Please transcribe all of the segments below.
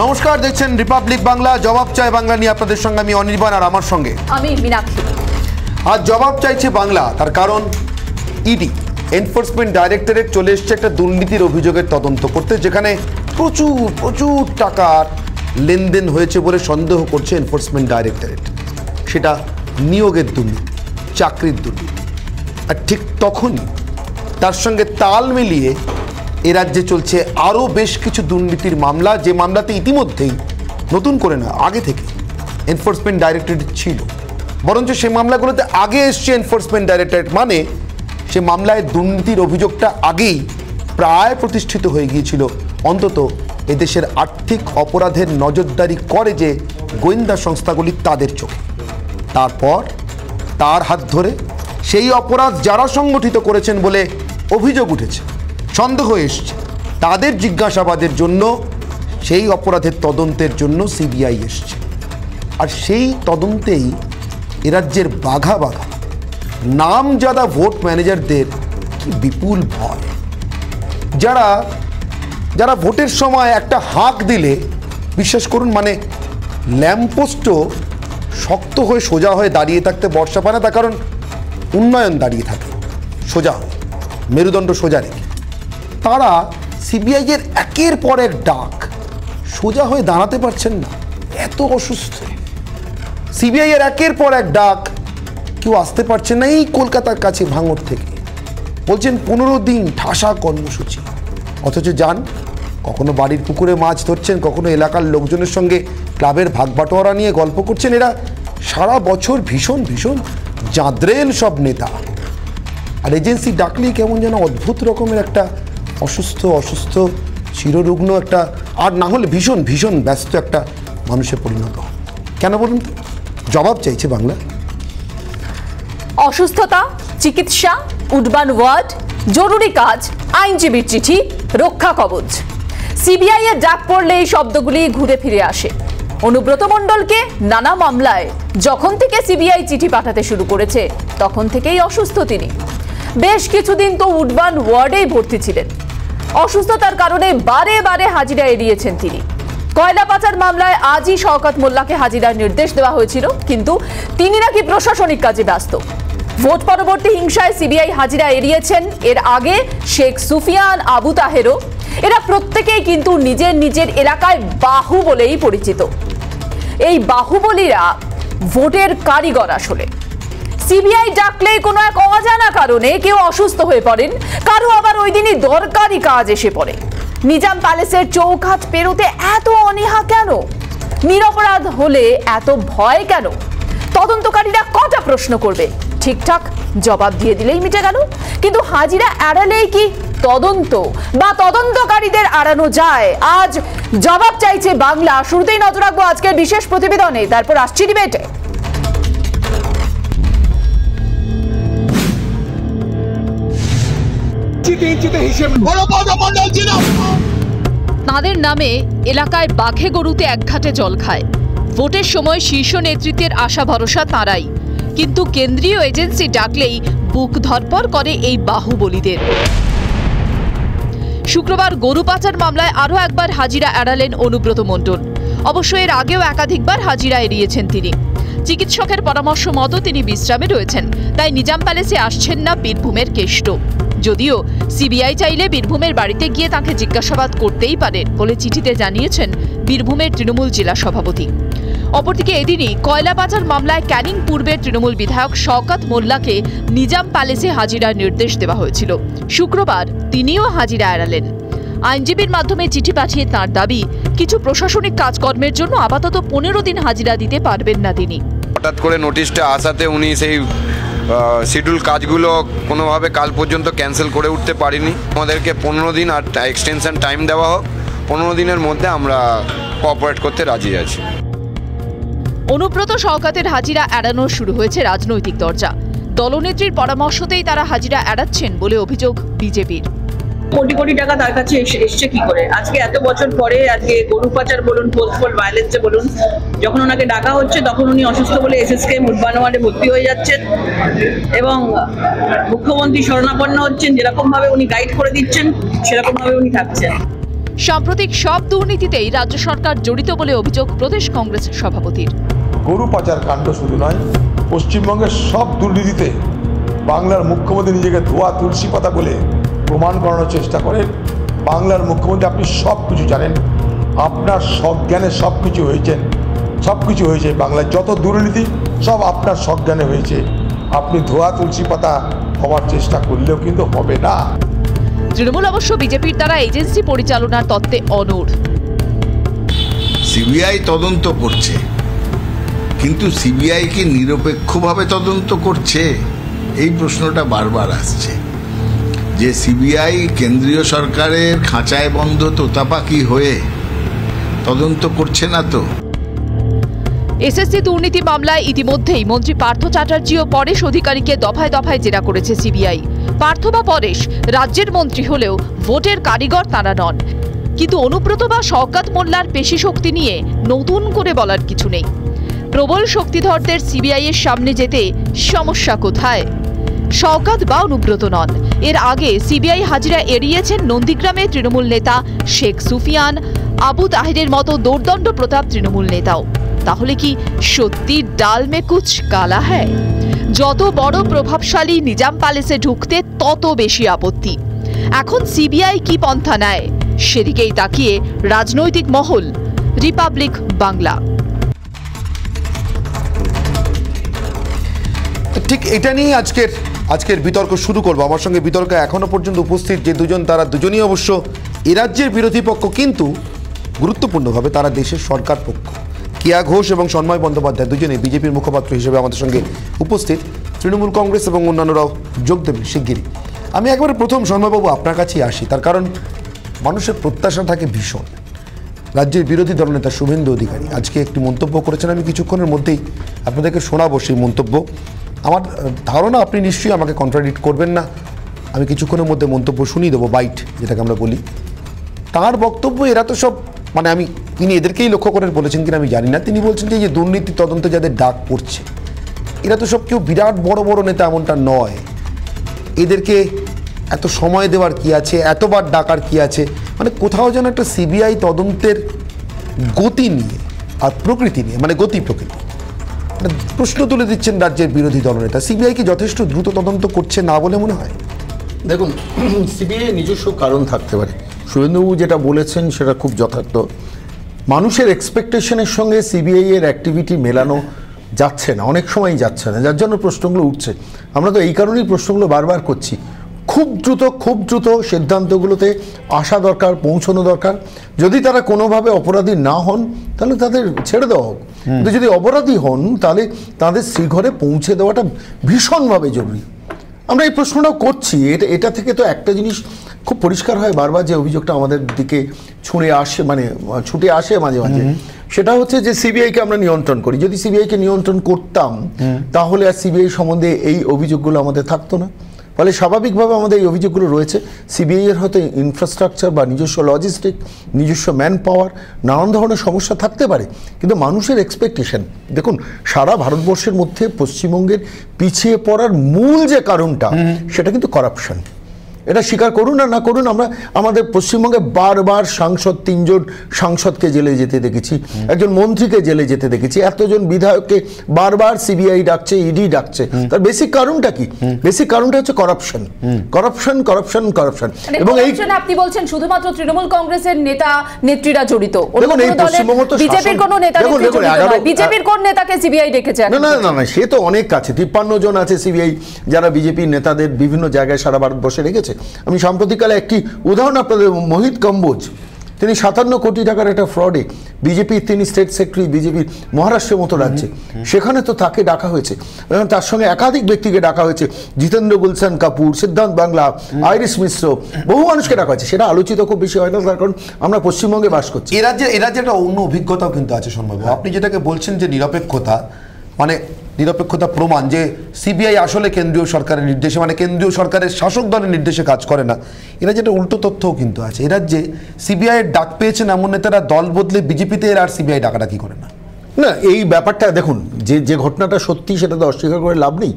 নমস্কার, দেখছেন রিপাবলিক বাংলা। জবাব চাই বাংলা নিয়ে আপনাদের সঙ্গে আমি অনির্বাণ, আর আমার সঙ্গে আমি মীনাক্ষী। আজ জবাব চাইছে বাংলা, তার কারণ ইডি এনফোর্সমেন্ট ডাইরেক্টরেট চলে এসছে একটা দুর্নীতির অভিযোগের তদন্ত করতে, যেখানে প্রচুর প্রচুর টাকার লেনদেন হয়েছে বলে সন্দেহ করছে এনফোর্সমেন্ট ডাইরেক্টরেট। সেটা নিয়োগের দুর্নীতি, চাকরির দুর্নীতি। আর ঠিক তখনই তার সঙ্গে তাল মিলিয়ে এ রাজ্যে চলছে আরও বেশ কিছু দুর্নীতির মামলা, যে মামলাতে ইতিমধ্যেই নতুন করে না, আগে থেকে এনফোর্সমেন্ট ডাইরেক্টরেট ছিল, বরঞ্চ সে মামলাগুলোতে আগে এসছে এনফোর্সমেন্ট ডাইরেক্টরেট। মানে সে মামলায় দুর্নীতির অভিযোগটা আগেই প্রায় প্রতিষ্ঠিত হয়ে গিয়েছিল, অন্তত এদেশের আর্থিক অপরাধের নজরদারি করে যে গোয়েন্দা সংস্থাগুলি তাদের চোখে। তারপর তার হাত ধরে সেই অপরাধ যারা সংগঠিত করেছেন বলে অভিযোগ উঠেছে, সন্দেহ এসছে, তাদের জিজ্ঞাসাবাদের জন্য, সেই অপরাধের তদন্তের জন্য সিবিআই এসছে। আর সেই তদন্তেই এ রাজ্যের বাঘা বাঘা নামজাদা ভোট ম্যানেজারদের কি বিপুল ভয়। যারা যারা ভোটের সময় একটা হাঁক দিলে, বিশ্বাস করুন, মানে ল্যাম্পপোস্টও শক্ত হয়ে সোজা হয়ে দাঁড়িয়ে থাকতে বর্ষা পায় না, তার কারণ উন্নয়ন দাঁড়িয়ে থাকে সোজা হয়ে, মেরুদণ্ড সোজা রেখে। তারা সিবিআইয়ের একের পর এক ডাক সোজা হয়ে দাঁড়াতে পারছেন না, এত অসুস্থ। সিবিআইয়ের একের পর এক ডাক, কেউ আসতে পারছেন না। এই কলকাতার কাছে ভাঙড় থেকে বলছেন 15 দিন ঠাসা কর্মসূচি, অথচ যান কখনো বাড়ির পুকুরে মাছ ধরছেন, কখনো এলাকার লোকজনের সঙ্গে ক্লাবের ভাগবাটোয়ারা নিয়ে গল্প করছেন। এরা সারা বছর ভীষণ ভীষণ জাদ্রেল সব নেতা, আর এজেন্সি ডাকলেই কেমন যেন অদ্ভুত রকমের একটা অসুস্থ চিররুগ্ন একটা, আর না হলে ভীষণ ভীষণ ব্যস্ত একটা মানুষে পরিণত হয়। কেন বলুন তো? জবাব চাইছে বাংলা। অসুস্থতা, চিকিৎসা, উডবান ওয়ার্ড, জরুরি কাজ, আইনজীবীর চিঠি, রক্ষা কবচ। সিবিআই এর ডাক পড়লে এই শব্দগুলি ঘুরে ফিরে আসে। অনুব্রত মণ্ডলকে নানা মামলায় যখন থেকে সিবিআই চিঠি পাঠাতে শুরু করেছে, তখন থেকেই অসুস্থ তিনি। বেশ কিছুদিন তো উডবান ওয়ার্ডেই ভর্তি ছিলেন। অসুস্থতার কারণে বারে বারে হাজিরা এড়িয়েছেন তিনি। কয়লা পাচার মামলায় আজই শওকত মোল্লাকে হাজিরার নির্দেশ দেওয়া হয়েছিল, কিন্তু তিনি নাকি প্রশাসনিক কাজে ব্যস্ত। ভোট পরবর্তী হিংসায় সিবিআই হাজিরা এড়িয়েছেন এর আগে শেখ সুফিয়ান, আবু তাহেরও। এরা প্রত্যেকেই কিন্তু নিজের নিজের এলাকায় বাহু বলেই পরিচিত। এই বাহুবলীরা ভোটের কারিগর আসলে। সিবিআই ডাকলেই কোনো এক অজানা কারণে কেউ অসুস্থ হয়ে পড়েন, কারো আবার ওই দিনই দরকারি কাজ এসে পড়ে। নিজাম প্যালেসের চৌকাঠ পেরোতে এত অনীহা কেন? নিরপরাধ হলে এত ভয় কেন? তদন্তকারীরা কটা প্রশ্ন করবে? ঠিকঠাক জবাব দিয়ে দিলেই মিটে গেল। কিন্তু হাজিরা এড়ালেই কি তদন্ত বা তদন্তকারীদের এড়ানো যায়? আজ জবাব চাইছে বাংলা। শুরুতেই নজর রাখবো আজকের বিশেষ প্রতিবেদনে, তারপর আসছি ডিবেটে। তাঁদের নামে এলাকায় বাঘে গরুতে একঘাটে জল খায়। ভোটের সময় শীর্ষ নেতৃত্বের আশা ভরসা তাঁরাই, কিন্তু কেন্দ্রীয় এজেন্সি ডাকলেই বুক ধরপড় করে এই বাহুবলীদের। শুক্রবার গরু পাচার মামলায় আরও একবার হাজিরা এড়ালেন অনুব্রত মণ্ডল। অবশ্য এর আগেও একাধিকবার হাজিরা এড়িয়েছেন তিনি। চিকিৎসকের পরামর্শ মতো তিনি বিশ্রামে রয়েছেন, তাই নিজাম প্যালেসে আসছেন না বীরভূমের কেষ্ট। যদিও সিবিআই চাইলে বীরভূমের বাড়িতে গিয়ে তাকে জিজ্ঞাসাবাদ করতেই পারেন বলে চিঠিতে জানিয়েছেন বীরভূমের তৃণমূল জেলা সভাপতি। অপরদিকে এদিনই কয়লা পাচার মামলায় ক্যানিং পূর্বের তৃণমূল বিধায়ক শওকত মোল্লাকে নিজাম প্যালেসে হাজিরার নির্দেশ দেওয়া হয়েছিল। শুক্রবার তিনিও হাজিরা এড়ালেন। আইনজীবীর মাধ্যমে চিঠি পাঠিয়ে তাঁর দাবি, কিছু প্রশাসনিক কাজকর্মের জন্য আপাতত 15 দিন হাজিরা দিতে পারবেন না তিনি। হঠাৎ করে নোটিশটা আসাতে উনি সেই শিডিউল কাজগুলো কোনোভাবে কাল পর্যন্ত ক্যান্সেল করে উঠতে পারিনি। আমাদেরকে 15 দিন আর এক্সটেনশন টাইম দেওয়া হোক, 15 দিনের মধ্যে আমরা কোঅপারেট করতে রাজি আছি। অনুব্রত শওকতের হাজিরা এড়ানো শুরু হয়েছে রাজনৈতিক দরজা। দলনেত্রীর পরামর্শতেই তারা হাজিরা এড়াচ্ছেন বলে অভিযোগ বিজেপির। কোটি কোটি টাকা তার কাছে এসছে কি করে? আজকে এত বছর পরে, আজকে গরু পাচার বলুন, পোস্টপোল ভায়োলেন্সে বলুন, যখন ওনাকে ডাকা হচ্ছে তখন উনি অসুস্থ বলে এসএসকে মুডবানোয়ারে ভর্তি হয়ে যাচ্ছেন এবং মুখ্যমন্ত্রী শরণাপন্ন হচ্ছেন। যেরকম ভাবে উনি গাইড করে দিচ্ছেন সেরকম ভাবে উনি থাকছেন। সাম্প্রতিক সব দুর্নীতিতেই রাজ্য সরকার জড়িত বলে অভিযোগ প্রদেশ কংগ্রেস সভাপতির। গরু পাচার কাণ্ড শুধু নয়, পশ্চিমবঙ্গের সব দুর্নীতিতে বাংলার মুখ্যমন্ত্রী নিজেকে ধোয়া তুলসী পাতা বলে প্রমাণ করানোর চেষ্টা করেন। বাংলার মুখ্যমন্ত্রী, আপনি সব কিছু জানেন, আপনার সজ্ঞানে সব কিছু হয়েছে। বাংলার যত দুর্নীতি সব আপনার সজ্ঞানে হয়েছে। আপনি ধোয়া তুলসী পাতা হওয়ার চেষ্টা করলেও কিন্তু হবে না। তৃণমূল অবশ্য বিজেপির দ্বারা এজেন্সি পরিচালনার তত্ত্বে অনড়। সিবিআই তদন্ত করছে, কিন্তু সিবিআই কি নিরপেক্ষভাবে তদন্ত করছে? এই প্রশ্নটা বারবার আসছে যে সিবিআই কেন্দ্রীয় সরকারের খাঁচায় বন্ধ তোতাপাখি হয়ে তদন্ত করছে না তো। এসএসসি দুর্নীতি মামলায় ইতিমধ্যেই মন্ত্রী পার্থ চ্যাটার্জি ও পরেশ অধিকারীকে দফায় দফায় জেরা করেছে সিবিআই। পার্থ বা পরেশ রাজ্যের মন্ত্রী হলেও ভোটের কারিগর তাঁরা নন। কিন্তু অনুব্রত বা শওকত মোল্লার পেশি শক্তি নিয়ে নতুন করে বলার কিছু নেই। প্রবল শক্তিধরদের সিবিআই এর সামনে যেতে সমস্যা কোথায়? শওকত বা অনুব্রত নন। এর আগে সিবিআই হাজিরা এড়িয়েছেন নন্দীগ্রামে তৃণমূল নেতা শেখ সুফিয়ান, আবু তাহিরের মতো দোর্দণ্ড প্রতাপ তৃণমূল নেতাও। তাহলে কি সত্যি ডাল মে কুছ কালা হ্যায়? যত বড় প্রভাবশালী নিজাম প্যালেসে ঢুকতে তত বেশি আপত্তি। এখন সিবিআই কি পন্থা নেয় সেদিকেই তাকিয়ে রাজনৈতিক মহল। রিপাবলিক বাংলা। ঠিক এটা নিয়ে আজকের বিতর্ক শুরু করবো। আমার সঙ্গে বিতর্ক এখনো পর্যন্ত উপস্থিত যে দুজন, তারা দুজনই অবশ্য এ রাজ্যের বিরোধী পক্ষ, কিন্তু গুরুত্বপূর্ণভাবে তারা দেশের সরকার পক্ষ। কিয়া ঘোষ এবং সন্ময় বন্দ্যোপাধ্যায় দুজনেই বিজেপির মুখপাত্র হিসেবে আমাদের সঙ্গে উপস্থিত। তৃণমূল কংগ্রেস এবং অন্যান্যরাও যোগ দেবেন শিগগিরই। আমি একবারে প্রথম সন্ময়বাবু আপনার কাছেই আসি, তার কারণ মানুষের প্রত্যাশা থাকে ভীষণ। রাজ্যের বিরোধী দলনেতা শুভেন্দু অধিকারী আজকে একটি মন্তব্য করেছেন, আমি কিছুক্ষণের মধ্যেই আপনাদেরকে শোনাবো সেই মন্তব্য। আমার ধারণা আপনি নিশ্চয়ই আমাকে কন্ট্রাডিক্ট করবেন না, আমি কিছুক্ষণের মধ্যে মন্তব্য শুনিয়ে দেবো, বাইট যেটাকে আমরা বলি। তাঁর বক্তব্য, এরা তো সব তিনি এদেরকেই লক্ষ্য করে বলেছেন কিনা আমি জানি না, তিনি বলছেন যে দুর্নীতি তদন্ত যাদের ডাক পড়ছে এরা তো সব কেউ বিরাট বড় বড় নেতা, এমনটা নয়। এদেরকে এত সময় দেওয়ার কি আছে, এতবার ডাকার কি আছে? কোথাও যেন একটা সিবিআই তদন্তের গতি নিয়ে আর প্রকৃতি নিয়ে, গতি প্রকৃতি প্রশ্ন তুলে দিচ্ছেন রাজ্যের বিরোধী দলনেতা। সিবিআই কি যথেষ্ট দ্রুত তদন্ত করছে না বলে মনে হয়? দেখুন, সিবিআই নিজস্ব কারণ থাকতে পারে। শুভেন্দুবাবু যেটা বলেছেন সেটা খুব যথার্থ। মানুষের এক্সপেকটেশনের সঙ্গে সিবিআই এর অ্যাক্টিভিটি মেলানো যাচ্ছে না, অনেক সময়ই যাচ্ছে না, যার জন্য প্রশ্নগুলো উঠছে। আমরা তো এই কারণেই প্রশ্নগুলো বারবার করছি। খুব দ্রুত সিদ্ধান্তগুলোতে আসা দরকার, পৌঁছানো দরকার। যদি তারা কোনোভাবে অপরাধী না হন তাহলে তাদের ছেড়ে দেওয়া হোক, কিন্তু যদি অপরাধী হন তাহলে তাদের শ্রীঘরে পৌঁছে দেওয়াটা ভীষণভাবে জরুরি। আমরা এই প্রশ্নটাও করছি। এটা থেকে তো একটা জিনিস খুব পরিষ্কার হয় বারবার, যে অভিযোগটা আমাদের দিকে ছুটে আসে মাঝে মাঝে, সেটা হচ্ছে যে সিবিআইকে আমরা নিয়ন্ত্রণ করি। যদি সিবিআইকে নিয়ন্ত্রণ করতাম তাহলে আর সিবিআই সম্বন্ধে এই অভিযোগগুলো আমাদের থাকতো না। ফলে স্বাভাবিকভাবে আমাদের এই অভিযোগগুলো রয়েছে। সিবিআই এর হয়তো ইনফ্রাস্ট্রাকচার বা নিজস্ব লজিস্টিক, নিজস্ব ম্যান পাওয়ার, নানান ধরনের সমস্যা থাকতে পারে, কিন্তু মানুষের এক্সপেকটেশন, দেখুন সারা ভারতবর্ষের মধ্যে পশ্চিমবঙ্গের পিছিয়ে পড়ার মূল যে কারণটা সেটা কিন্তু করাপশন। এটা স্বীকার করুন আর না করুন, আমরা আমাদের পশ্চিমবঙ্গে বারবার তিনজন সাংসদকে জেলে যেতে দেখেছি, একজন মন্ত্রীকে জেলে যেতে দেখেছি, এতজন বিধায়ককে বারবার সিবিআই ডাকছে, ইডি ডাকছে। তার বেসিক কারণটা কি? বেসিক কারণটা হচ্ছে করাপশন। এবং এই আপনি বলছেন শুধুমাত্র তৃণমূল কংগ্রেসের নেতা নেত্রীরা জড়িত? দেখুন, এই পশ্চিমবঙ্গ তো বিজেপির কোন নেতা বিজেপির কোন নেতাকে সিবিআই ডেকেছে? না, সে তো অনেক আছে, 53 জন আছে সিবিআই যারা বিজেপির নেতাদের বিভিন্ন জায়গায় সারা ভারতবর্ষে রেখেছে। আমি সাম্প্রতিককালে একটি উদাহরণ আপনাদের, মোহিত কম্বোজ, তিনি 57 কোটি টাকার একটা ফ্রডে বিজেপির, তিনি স্টেট সেক্রেটারি বিজেপির মহারাষ্ট্রের মতো রাজ্যে, সেখানে তো তাকে ডাকা হয়েছে। তার সঙ্গে একাধিক ব্যক্তিকে ডাকা হয়েছে, জিতেন্দ্র গুলশান কাপুর, সিদ্ধান্ত বাংলা, আইরিশ মিশ্র, বহু মানুষকে ডাকা হয়েছে। সেটা আলোচিত খুব বেশি হয় না, তার কারণ আমরা পশ্চিমবঙ্গে বাস করছি। এ রাজ্যে একটা অন্য অভিজ্ঞতাও কিন্তু আছে সম্ভব। আপনি যেটাকে বলছেন যে নিরপেক্ষতা, নিরপেক্ষতা প্রমাণ যে সিবিআই আসলে কেন্দ্রীয় সরকারের নির্দেশে, কেন্দ্রীয় সরকারের শাসক দলের নির্দেশে কাজ করে না, এরা যেটা উল্টো তথ্যও কিন্তু আছে। এরা যে সিবিআই এর ডাক পেয়েছেন এমন নেতারা দল বদলে বিজেপিতে এর আর সিবিআই ডাকাডাকি করে না। না, এই ব্যাপারটা দেখুন, যে ঘটনাটা সত্যি সেটা তো অস্বীকার করে লাভ নেই।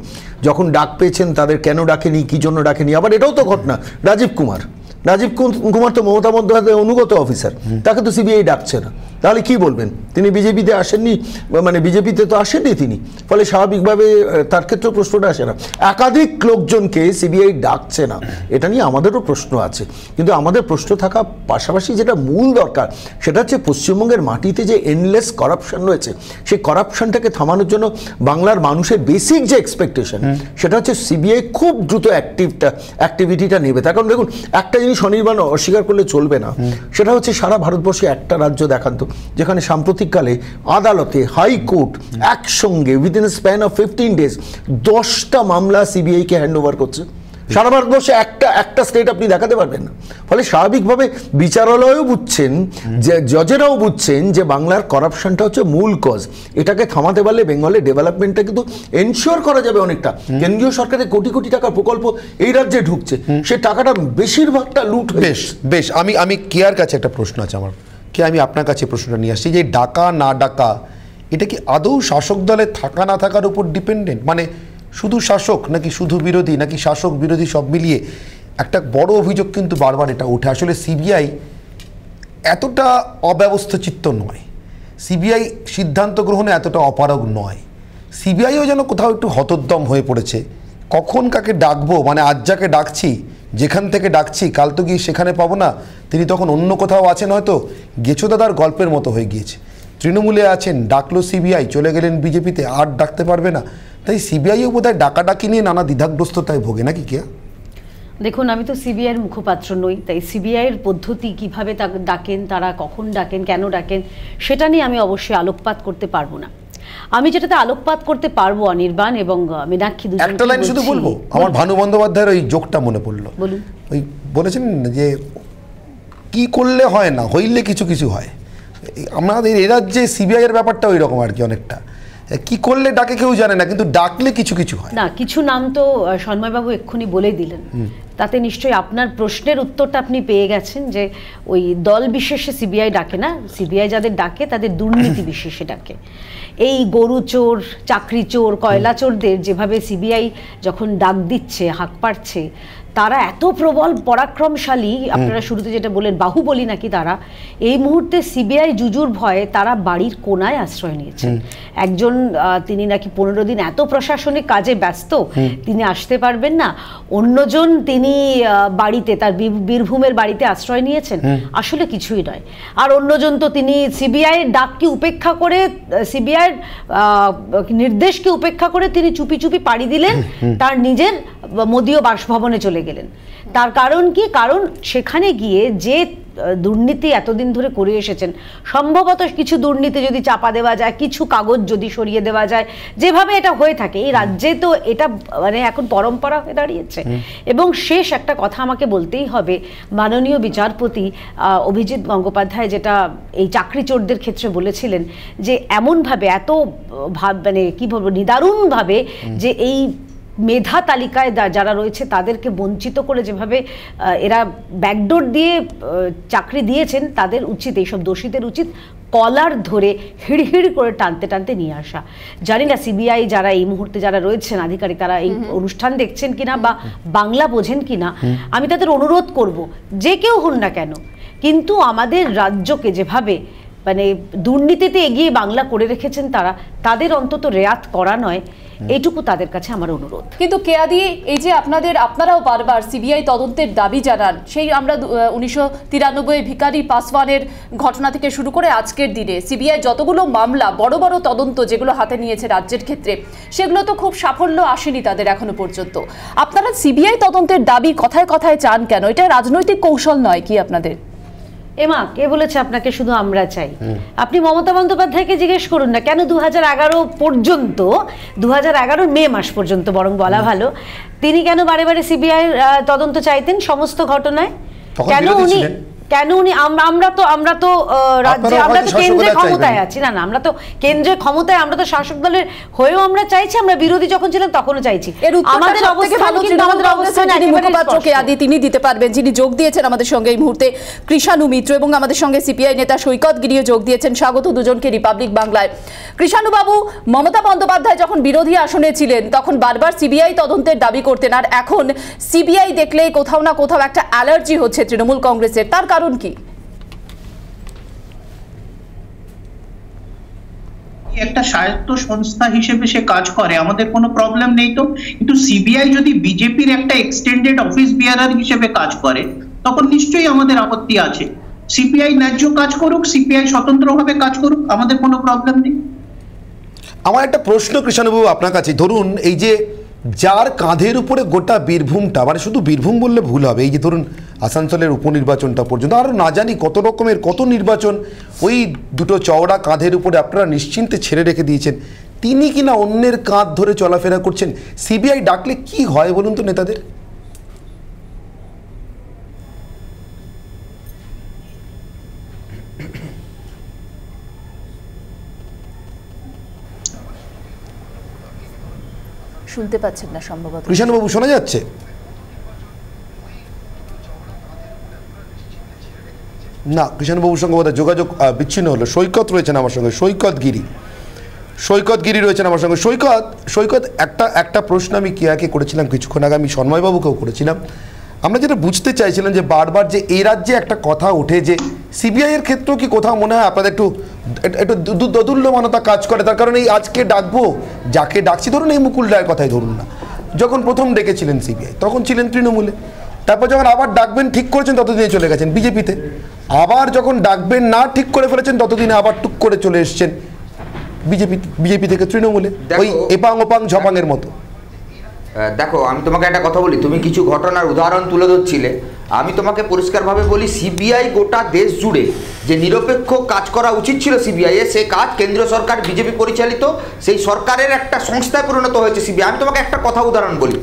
যখন ডাক পেয়েছেন তাদের কেন ডাকেনি, কি জন্য ডাকেনি, আবার এটাও তো ঘটনা। রাজীব কুমার রাজীব কুমার তো মমতা বন্দ্যোপাধ্যায়ের অনুগত অফিসার, তাকে তো সিবিআই ডাকছে না, তাহলে কি বলবেন? তিনি বিজেপিতে আসেননি, মানে বিজেপিতে তো আসেননি তিনি, ফলে স্বাভাবিকভাবে তার ক্ষেত্রে প্রশ্নটা আসে না। একাধিক লোকজনকে সিবিআই ডাকছে না, এটা নিয়ে আমাদেরও প্রশ্ন আছে, কিন্তু আমাদের প্রশ্ন থাকা পাশাপাশি যেটা মূল দরকার সেটা হচ্ছে পশ্চিমবঙ্গের মাটিতে যে এন্ডলেস করাপশন রয়েছে, সেই করাপশনটাকে থামানোর জন্য বাংলার মানুষের বেসিক যে এক্সপেকটেশন সেটা হচ্ছে সিবিআই খুব দ্রুত অ্যাক্টিভিটিটা নেবে। তার কারণ দেখুন, একটা জিনিস অনির্বাণ অস্বীকার করলে চলবে না, সেটা হচ্ছে সারা ভারতবর্ষে একটা রাজ্য দেখান তো যেখানে সাম্প্রতিককালে আদালতে, হাইকোর্ট একসঙ্গে উইদিন স্প্যান অফ 15 days 10টা মামলা সিবিআইকে হ্যান্ড ওভার করছে। সারা ভারতবর্ষে একটা স্টেট আপনি দেখাতে পারবেন না। ফলে স্বাভাবিকভাবে বিচারালয়ও বুঝছেন, যে জজেরাও বুঝছেন যে বাংলার করাপশনটা হচ্ছে মূল কজ। এটাকে থামাতে পারলে বেঙ্গলের ডেভেলপমেন্টটা কিন্তু এনশিওর করা যাবে অনেকটা। কেন্দ্রীয় সরকারের কোটি কোটি টাকার প্রকল্প এই রাজ্যে ঢুকছে, সে টাকাটা বেশিরভাগটা লুট। বেশ আমি কেয়ার কাছে একটা প্রশ্ন আছে আমার, কে আমি আপনার কাছে প্রশ্নটা নিয়ে আসছি যে ডাকা না ডাকা এটা কি আদৌ শাসক দলে থাকা না থাকার উপর ডিপেন্ডেন্ট? মানে শুধু শাসক নাকি শুধু বিরোধী নাকি শাসক বিরোধী সব মিলিয়ে? একটা বড় অভিযোগ কিন্তু বারবার এটা ওঠে, আসলে সিবিআই এতটা অব্যবস্থাচিত্ত নয়, সিবিআই সিদ্ধান্ত গ্রহণে এতটা অপারগ নয়, সিবিআইও যেন কোথাও একটু হতোদ্যম হয়ে পড়েছে। কখন কাকে ডাকবো, মানে আজ যাকে ডাকছি, যেখান থেকে ডাকছি কাল তো গিয়ে সেখানে পাবো না, তিনি তখন অন্য কোথাও আছেন, হয়তো গেছো দাদার গল্পের মতো হয়ে গিয়েছে। তৃণমূলে আছেন, ডাকলো সিবিআই, চলে গেলেন বিজেপিতে, আর ডাকতে পারবে না। তাই সিবিআইও বোধহয় ডাকাডাকি নিয়ে নানা দ্বিধাগ্রস্ততায় ভোগে, নাকি কেয়া? দেখুন, আমি তো সিবিআইয়ের মুখপাত্র নই, তাই সিবিআইয়ের পদ্ধতি কিভাবে ডাকেন, তারা কখন ডাকেন, কেন ডাকেন, সেটা নিয়ে আমি অবশ্যই আলোকপাত করতে পারবো না। আমি যেটাতে আলোকপাত করতে পারবো অনির্বাণ এবং মীনাক্ষী দুজন, একটা লাইন শুধু বলবো, আমার ভানু বন্দ্যোপাধ্যায়ের ওই জোকটা মনে পড়লো। বলুন। ওই বলেছেন যে কি করলে হয় না, হইলে কিছু কিছু হয়। আমাদের এ রাজ্যে সিবিআই এর ব্যাপারটা ওই রকম আর কি, অনেকটা কি করলে ডাকে কেউ জানে না, কিন্তু ডাকলে কিছু কিছু হয় না। কিছু নাম তো সন্ময়বাবু এক্ষুনি বলেই দিলেন, তাতে নিশ্চয়ই আপনার প্রশ্নের উত্তরটা আপনি পেয়ে গেছেন যে ওই দল বিশেষে সিবিআই ডাকে না, সিবিআই যাদের ডাকে তাদের দুর্নীতি বিশেষে ডাকে। এই গরু চোর, চাকরি চোর, কয়লা চোরদের যেভাবে সিবিআই যখন ডাক দিচ্ছে, হাঁক পাড়ছে, তারা এত প্রবল পরাক্রমশালী, আপনারা শুরুতে যেটা বলেন বাহুবলী নাকি তারা, এই মুহূর্তে সিবিআই জুজুর ভয়ে তারা বাড়ির কোনায় আশ্রয় নিয়েছেন। একজন তিনি নাকি 15 দিন এত প্রশাসনিক কাজে ব্যস্ত, তিনি আসতে পারবেন না। অন্যজন তিনি বাড়িতে, তার বীরভূমের বাড়িতে আশ্রয় নিয়েছেন, আসলে কিছুই নয়। আর অন্যজন তো তিনি সিবিআইয়ের ডাককে উপেক্ষা করে, সিবিআইয়ের নির্দেশকে উপেক্ষা করে তিনি চুপি চুপি পাড়ি দিলেন তার নিজের মোদীয় বাসভবনে চলে গেলেন। তার কারণ কি? কারণ সেখানে গিয়ে যে দুর্নীতি এতদিন ধরে করে এসেছেন, সম্ভবত কিছু দুর্নীতি যদি চাপা দেওয়া যায়, কিছু কাগজ যদি সরিয়ে দেওয়া যায়, যেভাবে এটা হয়ে থাকে এই রাজ্যে, তো এটা মানে এখন পরম্পরা হয়ে দাঁড়িয়েছে। এবং শেষ একটা কথা আমাকে বলতেই হবে, মাননীয় বিচারপতি অভিজিৎ গঙ্গোপাধ্যায় যেটা এই চাকরি চোরদের ক্ষেত্রে বলেছিলেন, যে এমনভাবে এত মানে কি বলবো, নিদারুণভাবে যে এই মেধা তালিকায় যারা রয়েছে তাদেরকে বঞ্চিত করে যেভাবে এরা ব্যাকডোর দিয়ে চাকরি দিয়েছেন, তাদের উচিত, এইসব দোষীদের উচিত কলার ধরে হিড়হিড় করে টানতে টানতে নিয়ে আসা। জানি না সিবিআই যারা এই মুহূর্তে যারা রয়েছেন আধিকারিক, তারা এই অনুষ্ঠান দেখছেন কিনা বা বাংলা বোঝেন কিনা, আমি তাদের অনুরোধ করব, যে কেউ হন না কেন, কিন্তু আমাদের রাজ্যকে যেভাবে মানে দুর্নীতিতে এগিয়ে বাংলা করে রেখেছেন তারা, তাদের অন্তত রেয়াত করা নয়, এইটুকু তাদের কাছে আমার অনুরোধ। কিন্তু কেয়াদি, এই যে আপনারাও বারবার সিবিআই তদন্তের দাবি জানান, সেই আমরা 1993 ভিকারি পাসওয়ানের ঘটনা থেকে শুরু করে আজকের দিনে সিবিআই যতগুলো মামলা, বড় বড় তদন্ত যেগুলো হাতে নিয়েছে রাজ্যের ক্ষেত্রে, সেগুলো তো খুব সাফল্য আসেনি তাদের এখনো পর্যন্ত। আপনারা সিবিআই তদন্তের দাবি কথায় কথায় চান কেন? এটা রাজনৈতিক কৌশল নয় কি আপনাদের? এমা, কে বলেছে আপনাকে শুধু আমরা চাই? আপনি মমতা বন্দ্যোপাধ্যায়কে জিজ্ঞেস করুন না, কেন 2011 পর্যন্ত, 2011 মে মাস পর্যন্ত বরং বলা ভালো, তিনি কেন বারে বারে সিবিআই তদন্ত চাইতেন সমস্ত ঘটনায়? কেন উনি কেন উনি আমরা তো রাজ্যে, আমরা তো কেন্দ্রে ক্ষমতায় আছি, না আমরা তো কেন্দ্রে ক্ষমতায়, আমরা তো শাসক দলের হয়েও আমরা চাইছি, আমরা বিরোধী যখন ছিলাম তখনও চাইছি। আমাদের অবস্থান মুখপাত্রকে আদি তিনি দিতে পারবেন, যিনি যোগ দিয়েছেন আমাদের সঙ্গে এই মুহূর্তে কৃষাণু মিত্র, এবং আমাদের সঙ্গে সিপিআই নেতা সৈকত গিরিও যোগ দিয়েছেন। স্বাগত দুজনকে রিপাবলিক বাংলায়। কৃষাণু বাবু, মমতা বন্দ্যোপাধ্যায় যখন বিরোধী আসনে ছিলেন তখন বারবার সিবিআই তদন্তের দাবি করতেন, আর এখন সিবিআই দেখলেই কোথাও না কোথাও একটা অ্যালার্জি হচ্ছে তৃণমূল কংগ্রেসের, তার কারণ কি? একটা স্বায়ত্ত সংস্থা হিসেবে সে কাজ করে, আমাদের কোনো প্রবলেম নেই তো, কিন্তু সিবিআই যদি বিজেপির একটা এক্সটেন্ডেড অফিস বিয়ারার হিসেবে কাজ করে তখন নিশ্চয়ই আমাদের আপত্তি আছে। সিপিআই ন্যায্য কাজ করুক, সিপিআই স্বতন্ত্রভাবে কাজ করুক, আমাদের কোনো প্রবলেম নেই। আমার একটা প্রশ্ন কৃষ্ণবাবু আপনার কাছে, ধরুন এই যে যার কাঁধের উপরে গোটা বীরভূমটা, মানে শুধু বীরভূম বললে ভুল হবে, এই যে ধরুন আসানসোলের উপনির্বাচনটা পর্যন্ত, আরও না জানি কত রকমের কত নির্বাচন, ওই দুটো চওড়া কাঁধের উপরে আপনারা নিশ্চিন্তে ছেড়ে রেখে দিয়েছেন, তিনি কিনা অন্যের কাঁধ ধরে চলাফেরা করছেন। সিবিআই ডাকলে কি হয় বলুন তো নেতাদের? শুনতে পাচ্ছেন না সম্ভবত। কৃষ্ণবাবু শোনা যাচ্ছে? না, কৃষ্ণবাবুর সঙ্গে বোধহয় যোগাযোগ বিচ্ছিন্ন হলো। সৈকত রয়েছেন আমার সঙ্গে, সৈকত গিরি রয়েছেন আমার সঙ্গে। সৈকত একটা প্রশ্ন আমি কেয়াকে করেছিলাম কিছুক্ষণ আগে, আমি সন্ময়বাবুকেও করেছিলাম। আমরা যেটা বুঝতে চাইছিলাম যে বারবার যে এই রাজ্যে একটা কথা ওঠে যে সিবিআই এর ক্ষেত্রেও কি কোথাও মনে হয় আপনাদের একটু দোদুল্যমানতা কাজ করে, তার কারণ এই আজকে ডাকবো যাকে ডাকছি, ধরুন এই মুকুল রায়ের কথাই ধরুন না, যখন প্রথম ডেকেছিলেন সিবিআই তখন ছিলেন তৃণমূলে, তারপর যখন আবার ডাকবেন ঠিক করেছেন ততদিনে চলে গেছেন বিজেপিতে, আবার যখন ডাকবেন না ঠিক করে ফেলেছেন ততদিনে আবার টুক করে চলে এসছেন বিজেপি থেকে তৃণমূলে, ওই এপাং ওপাং ঝপাংয়ের মতো। দেখো, আমি তোমাকে একটা কথা বলি, তুমি কিছু ঘটনার উদাহরণ তুলে ধরছিলে, আমি তোমাকে পরিষ্কারভাবে বলি, সিবিআই গোটা দেশ জুড়ে যে নিরপেক্ষ কাজ করা উচিত ছিল সিবিআই এর, সে কাজ কেন্দ্রীয় সরকার বিজেপি পরিচালিত সেই সরকারের একটা সংস্থায় পরিণত হয়েছে সিবিআই। আমি তোমাকে একটা কথা উদাহরণ বলি,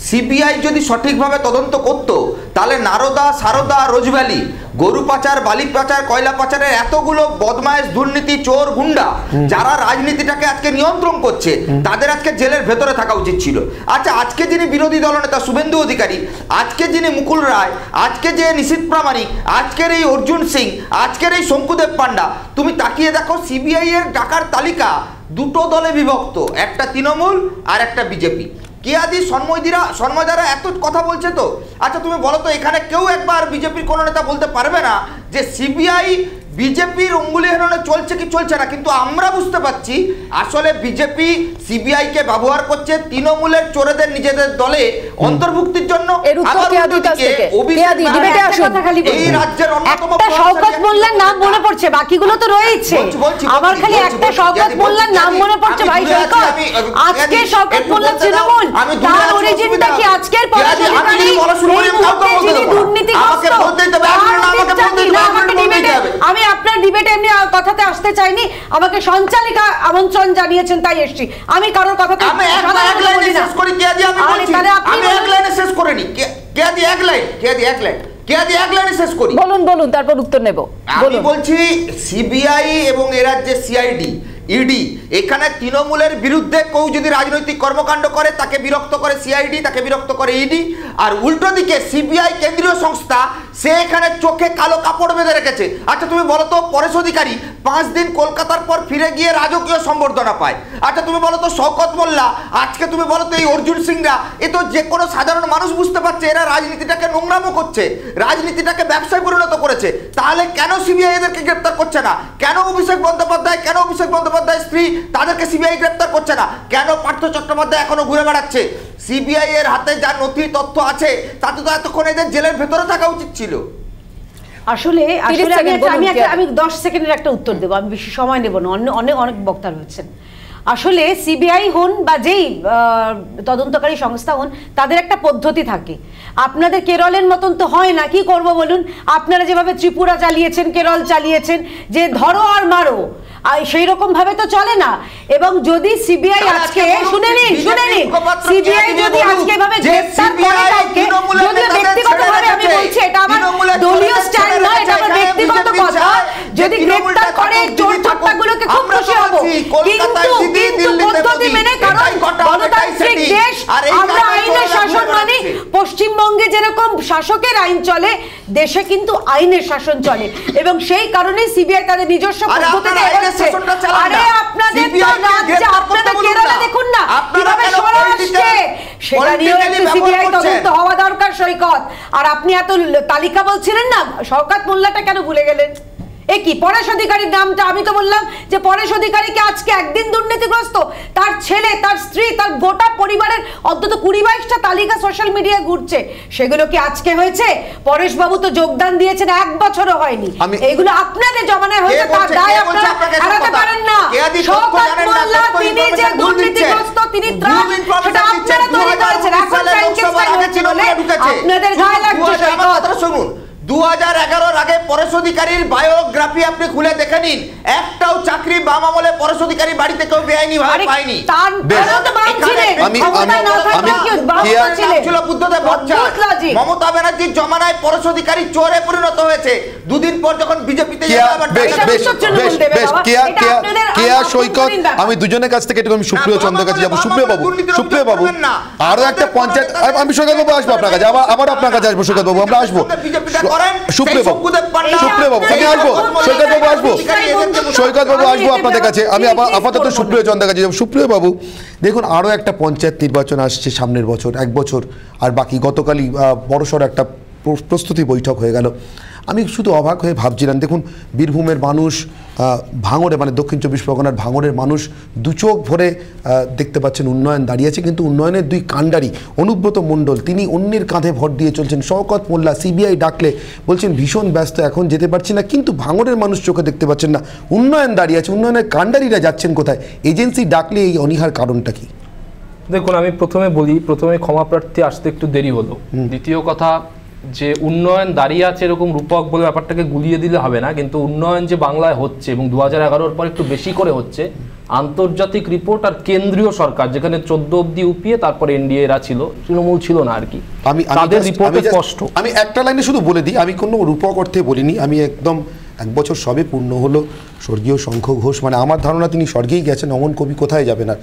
সিবিআই যদি সঠিকভাবে তদন্ত করত তাহলে নারদা, সারদা, রোজভ্যালি, গরু পাচার, বালি পাচার, কয়লা পাচারের এতগুলো বদমাইশ, দুর্নীতি, চোর, গুন্ডা যারা রাজনীতিটাকে আজকে নিয়ন্ত্রণ করছে তাদের আজকে জেলের ভেতরে থাকা উচিত ছিল। আচ্ছা, আজকে যিনি বিরোধী দলনেতা শুভেন্দু অধিকারী, আজকে যিনি মুকুল রায়, আজকে যে নিশীথ প্রামাণিক, আজকের এই অর্জুন সিং, আজকের এই শঙ্কুদেব পান্ডা, তুমি তাকিয়ে দেখো সিবিআই এর ডাকার তালিকা দুটো দলে বিভক্ত, একটা তৃণমূল আর একটা বিজেপি। কেয়াদি সন্ময়দারা এত কথা বলছে তো, আচ্ছা তুমি বলো তো, এখানে কেউ একবার বিজেপির কোনো নেতা বলতে পারবে না যে সিবিআই বিজেপির অঙ্গুলি হেলনে চলছে কি চলছে না? কিন্তু আমরা বুঝতে পারছি আসলে বিজেপি সিবিআই কে ব্যবহার করছে তৃণমূলের চোরেদের নিজেদের দলে অন্তর্ভুক্তির জন্য। এই রাজ্যের অন্যতম শওকত মোল্লার নাম মনে পড়ছে, বাকিগুলো তো রয়েছে, আমার খালি একটা শওকত মোল্লার নাম মনে পড়ছে। ভাই শওকত, আজকে শওকত মোল্লা তৃণমূল, তার অরিজিনটা কি আজকের পদাধিকারী, দুর্নীতিগ্রস্ত? আমি আপনার ডিবেটে এমনি কথাতে আসতে চাইনি, আমাকে সঞ্চালিকা আমন্ত্রণ জানিয়েছেন তাই এসেছি, আমি কারোর কথাতে বলুন তারপর উত্তর নেব। আমি বলছি সিবিআই এবং এ রাজ্যে সিআইডি, ইডি, এখানে তৃণমূলের বিরুদ্ধে কেউ যদি রাজনৈতিক কর্মকাণ্ড করে তাকে বিরক্ত করে সিআইডি, তাকে বিরক্ত করে ইডি, আর উল্টো দিকে সিবিআই কেন্দ্রীয় সংস্থা, সে এখানে চোখে কালো কাপড় বেঁধে রেখেছে। আচ্ছা তুমি বলো তো, পরেশ অধিকারী 5 দিন কলকাতার পর ফিরে গিয়ে রাজকীয় সম্বর্ধনা পায়। আচ্ছা তুমি বলো তো শওকত মোল্লা, আজকে তুমি বলো তো এই অর্জুন সিংরা, এ তো যে কোনো সাধারণ মানুষ বুঝতে পারছে এরা রাজনীতিটাকে নোংরামো করছে, রাজনীতিটাকে ব্যবসায় পরিণত করেছে। তাহলে কেন সিবিআই এদেরকে গ্রেপ্তার করছে না? কেন অভিষেক বন্দ্যোপাধ্যায় স্ত্রী, তাদেরকে সিবিআই গ্রেপ্তার করছে না? কেন পার্থ চট্টোপাধ্যায় এখনো ঘুরে বেড়াচ্ছে? সিবিআই এর হাতে যা নথি তথ্য আছে তাতে তো এতক্ষণ এদের জেলের ভেতরে থাকা উচিত ছিল। আসলে আমি 10 সেকেন্ডের একটা উত্তর দেবো, আমি বেশি সময় নেব না, অনেক বক্তা রয়েছেন। আসলে সিবিআই হন বা যেই তদন্তকারী সংস্থা হন, তাদের একটা পদ্ধতি থাকে। আপনাদের কেরলের মতন তো হয় না, কি করব বলুন? আপনারা যেভাবে ত্রিপুরা চালিয়েছেন, কেরল চালিয়েছেন, যে ধরো আর মারো, সেই রকম ভাবে তো চলে না। এবং যদি সিবিআই আজকে শুনে নিন সিবিআই যদি আজকে ভাবে গ্রেফতার করে কাউকে, যদিও ব্যক্তিগতভাবে আমি বলছি, এটা আমার দলীয় স্ট্যান্ড নয়, এটা আমার ব্যক্তিগত কথা, যদি গ্রেফতার করে চোর ঠাট্টাগুলোকে খুব খুশি হব, কিন্তু পদ্ধতি মেনে, কারণ গণতান্ত্রিক দেশ, আমরা আইনের শাসন মানি। পশ্চিমবঙ্গে যেরকম শাসকের আইন চলে, দেশে কিন্তু আইনের শাসন চলে, এবং সেই কারণে সিবিআই তাদের নিজস্ব পদ্ধতিতে এগোচ্ছে। আরে আপনাদের তো রাজ্যে, আপনাদের কেরলে দেখুন না কিভাবে সরা আসছে, সেটা নিয়েও একটু সিবিআই তদন্ত হওয়া দরকার সৈকত। আর আপনি এত তালিকা বলছিলেন না, শওকত মোল্লাটা কেন ভুলে গেলেন? এ কি পরেশ অধিকারীর নামটা? আমি তো বললাম যে পরেশ অধিকারীকে আজকে একদিন দুর্নীতিগ্রস্ত, তার ছেলে, তার স্ত্রী, তার গোটা পরিবারের অন্তত 20-22টা তালিকা সোশ্যাল মিডিয়ায় ঘুরছে, সেগুলো কি আজকে হয়েছে? পরেশ বাবু তো যোগদান দিয়েছেন, 1 বছরও হয়নি। এইগুলো আপনাদের জমানায় হয়েছে, তার দায় আপনারা এড়াতে পারেন না। শওকত মোল্লা তিনি যে দুর্নীতিগ্রস্ত, তিনি ত্রাস, সেটা আপনারা তৈরি করেছেন। এখন ফ্র্যাঙ্কেস্টাইন হচ্ছে বলে আপনাদের গায়ে লাগছে। সৈকত শুনুন, 2011 আগে পরেশ অধিকারীর বায়োগ্রাফি আপনি খুলে দেখে নিন, একটাও চাকরি বাম আমলে পরেশ অধিকারী বাড়িতে কেউ বেআইনি ভাবে পায়নি। মমতা ব্যানার্জির জমানায় পরেশ অধিকারী চোরে পরিণত হয়েছে, দুদিন পর যখন বিজেপিতে সৈকত, আমি দুজনের কাছ থেকে একটু সুপ্রিয় চন্দ্রের কাছে যাবো। সুপ্রিয় বাবু আরো একটা পঞ্চায়েত, আমি সৈকত বাবু আসবো আপনার কাছে, আবার আপনার কাছে আসবো সৈকত বাবু, আমরা আসবো। সুপ্রিয় বাবু আমি আসবো, সৈকত বাবু আসবো আপনাদের কাছে, আমি আপাতত সুপ্রিয় চন্দ্রের কাছে যাবো। সুপ্রিয় বাবু, দেখুন আরও একটা পঞ্চায়েত নির্বাচন আসছে সামনের বছর, 1 বছর আর বাকি। গতকালই বড়সড় একটা প্রস্তুতি বৈঠক হয়ে গেল। আমি শুধু অবাক হয়ে ভাবছিলাম, দেখুন বীরভূমের মানুষ, ভাঙড়ে মানে দক্ষিণ 24 পরগনার ভাঙড়ের মানুষ 2 চোখ ভরে দেখতে পাচ্ছেন উন্নয়ন দাঁড়িয়েছে, কিন্তু উন্নয়নের 2 কাণ্ডারি, অনুব্রত মণ্ডল তিনি অন্যের কাঁধে ভর দিয়ে চলছেন, শওকত মোল্লা সিবিআই ডাকলে বলছেন ভীষণ ব্যস্ত, এখন যেতে পারছি না, কিন্তু ভাঙড়ের মানুষ চোখে দেখতে পাচ্ছেন না, উন্নয়ন দাঁড়িয়ে আছে। উন্নয়নের কাণ্ডারিরা যাচ্ছেন কোথায়? এজেন্সি ডাকলে এই অনীহার কারণটা কি? দেখুন, আমি প্রথমে ক্ষমা প্রার্থী আসতে একটু দেরি হলো। দ্বিতীয় কথা, যে উন্নয়ন দাঁড়িয়ে আছে এরকম রূপক বলে ব্যাপারটাকে গুলিয়ে দিলে হবে না, কিন্তু উন্নয়ন যে বাংলায় হচ্ছে এবং 2011 পর একটু বেশি করে হচ্ছে, আন্তর্জাতিক রিপোর্ট আর কেন্দ্রীয় সরকার, যেখানে 14 অব্দি ইউপিএ, তারপরে এনডিএ এরা ছিল, তৃণমূল ছিল না আর কি, তাদের রিপোর্টে স্পষ্ট। আমি একটা লাইনে শুধু বলে দিই, আমি কোনো রূপক অর্থে বলিনি, আমি একদম 1 বছর সবে পূর্ণ হলো স্বর্গীয় শঙ্খ ঘোষ, মানে আমার ধারণা তিনি স্বর্গেই গেছেন, অমন কবি কোথায় যাবেন আর,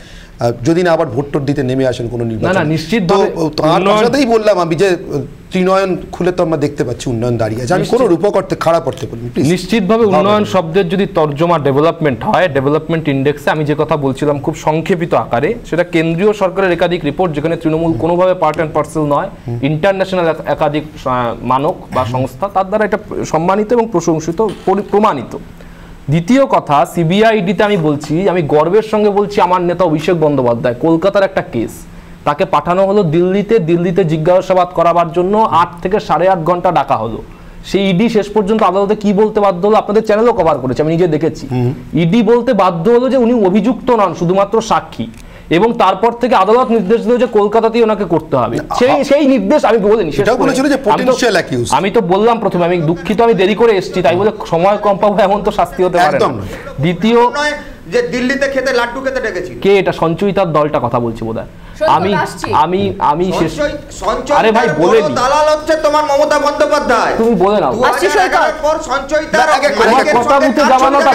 যদি না আবার ভোট দিতে নেমে আসেন কোনো নির্বাচন। না নিশ্চিতভাবে তার সাথেই বললাম আমি যে ত্রিনয়ন খুলে তো আমরা দেখতে পাচ্ছি উন্নয়ন দাঁড়িয়ে আছে, আমি কোনো রূপক অর্থে খারাপ অর্থে বলি। নিশ্চিতভাবে উন্নয়ন শব্দের যদি তর্জমা ডেভেলপমেন্ট হয়, ডেভেলপমেন্ট ইন্ডেক্সে আমি যে কথা বলছিলাম খুব সংক্ষেপিত আকারে, সেটা কেন্দ্রীয় সরকারের একাধিক রিপোর্ট, যেখানে তৃণমূল কোনোভাবে পার্ট অ্যান্ড পার্সেল নয়, ইন্টারন্যাশনাল একাধিক মানক বা সংস্থা, তার দ্বারা এটা সম্মানিত এবং প্রশংসিত, প্রমাণিত। দ্বিতীয় কথা, সিবিআইডিতে আমি বলছি, আমি গর্বের সঙ্গে বলছি, আমার নেতা অভিষেক বন্দ্যোপাধ্যায়, কলকাতার একটা কেস, তাকে পাঠানো হলো দিল্লিতে জিজ্ঞাসাবাদ করাবার জন্য, 8 থেকে 8.5 ঘন্টা ডাকা হলো। সেই ইডি শেষ পর্যন্ত আদালতে কি বলতে বাধ্য হলো, আপনাদের চ্যানেলও কভার করেছে, আমি নিজে দেখেছি। ইডি বলতে বাধ্য হলো যে উনি অভিযুক্ত নন, শুধুমাত্র সাক্ষী, এবং তারপর থেকে আদালত নির্দেশ দিল যে কলকাতাতেই ওনাকে করতে হবে। সেই নির্দেশ আমি বলিনি, আমি তো বললাম প্রথমে, আমি দুঃখিত, আমি দেরি করে এসেছি, তাই বলে সময় কম পাবো এমন তো শাস্তি হতে পারে না। দ্বিতীয়, যে দিল্লিতে খেতে লাড্ডু খেতে ডেকেছি, কে এটা? সঞ্চয়িতার দলটা কথা বলছি বোধহয়। আমি শেষ, আরে ভাই বলে নি, দালাল হচ্ছে তোমার মমতা বন্দ্যোপাধ্যায়, তুমি বলে নাও। পর সঞ্চয়িতার কথা বুঝতে জামানোটা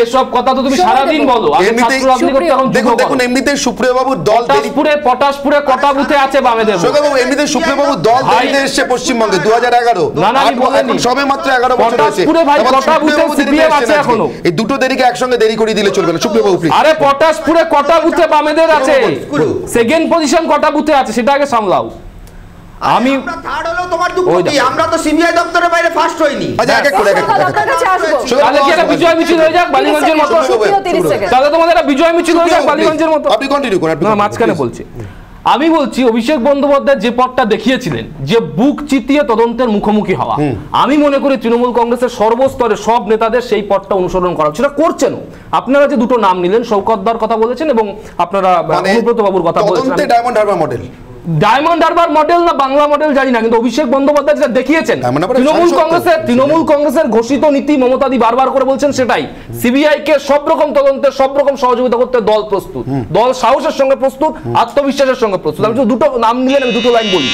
এসব কথা তো তুমি সারাদিন বলো। দেখুন এমনিতেই সুপ্রিয় বাবুর দল পটাশপুরে কটা বুথে আছে বামেদের, এমনিতে সুপ্রিয় বাবুর দল দেরিতে এসছে পশ্চিমবঙ্গে 2011, সবে মাত্র 11 বছর হয়েছে, এই দুটো দেরিকে একসঙ্গে দেরি করে দিলে চলবে না সুপ্রিয় বাবু। আরে পটাশপুরে কটা বুথে বামেদের আছে, সেকেন্ড পজিশন কটা বুথে আছে সেটা আগে সামলাও। আমি থার্ড হলো তোমার দুঃখী, আমরা তো সিবিআই দপ্তরের বাইরে ফার্স্ট হইনি। তাহলে কি একটা বিজয় মিছিল হয়ে যাক বালিগঞ্জের মতো, তাহলে তোমাদের একটা বিজয় মিছিল হয়ে যাক বালিগঞ্জের মতো। আপনি কন্টিনিউ করুন, না মাঝখানে বলছি। আমি বলছি অভিষেক বন্দ্যোপাধ্যায় যে পথটা দেখিয়েছিলেন, যে বুক চিতিয়ে তদন্তের মুখোমুখি হওয়া, আমি মনে করি তৃণমূল কংগ্রেসের সর্বস্তরে সব নেতাদের সেই পথটা অনুসরণ করা, সেটা করছেন। আপনারা যে দুটো নাম নিলেন, শওকতদার কথা বলেছেন এবং আপনারা অনুব্রত বাবুর কথা বলেছেন, diamond Harbour model, diamond Harbour model না বাংলা মডেল জানি না, কিন্তু অভিষেক বন্দ্যোপাধ্যায় যেটা দেখিয়েছেন, তৃণমূল কংগ্রেসের ঘোষিত নীতি মমতাদি বারবার করে বলছেন সেটাই, সিবিআই কে সব রকম তদন্তে সব রকম সহযোগিতা করতে দল প্রস্তুত, দল সাহসের সঙ্গে প্রস্তুত, আত্মবিশ্বাসের সঙ্গে প্রস্তুত। আমি দুটো নাম নিলেন, আমি দুটো লাইন বলি।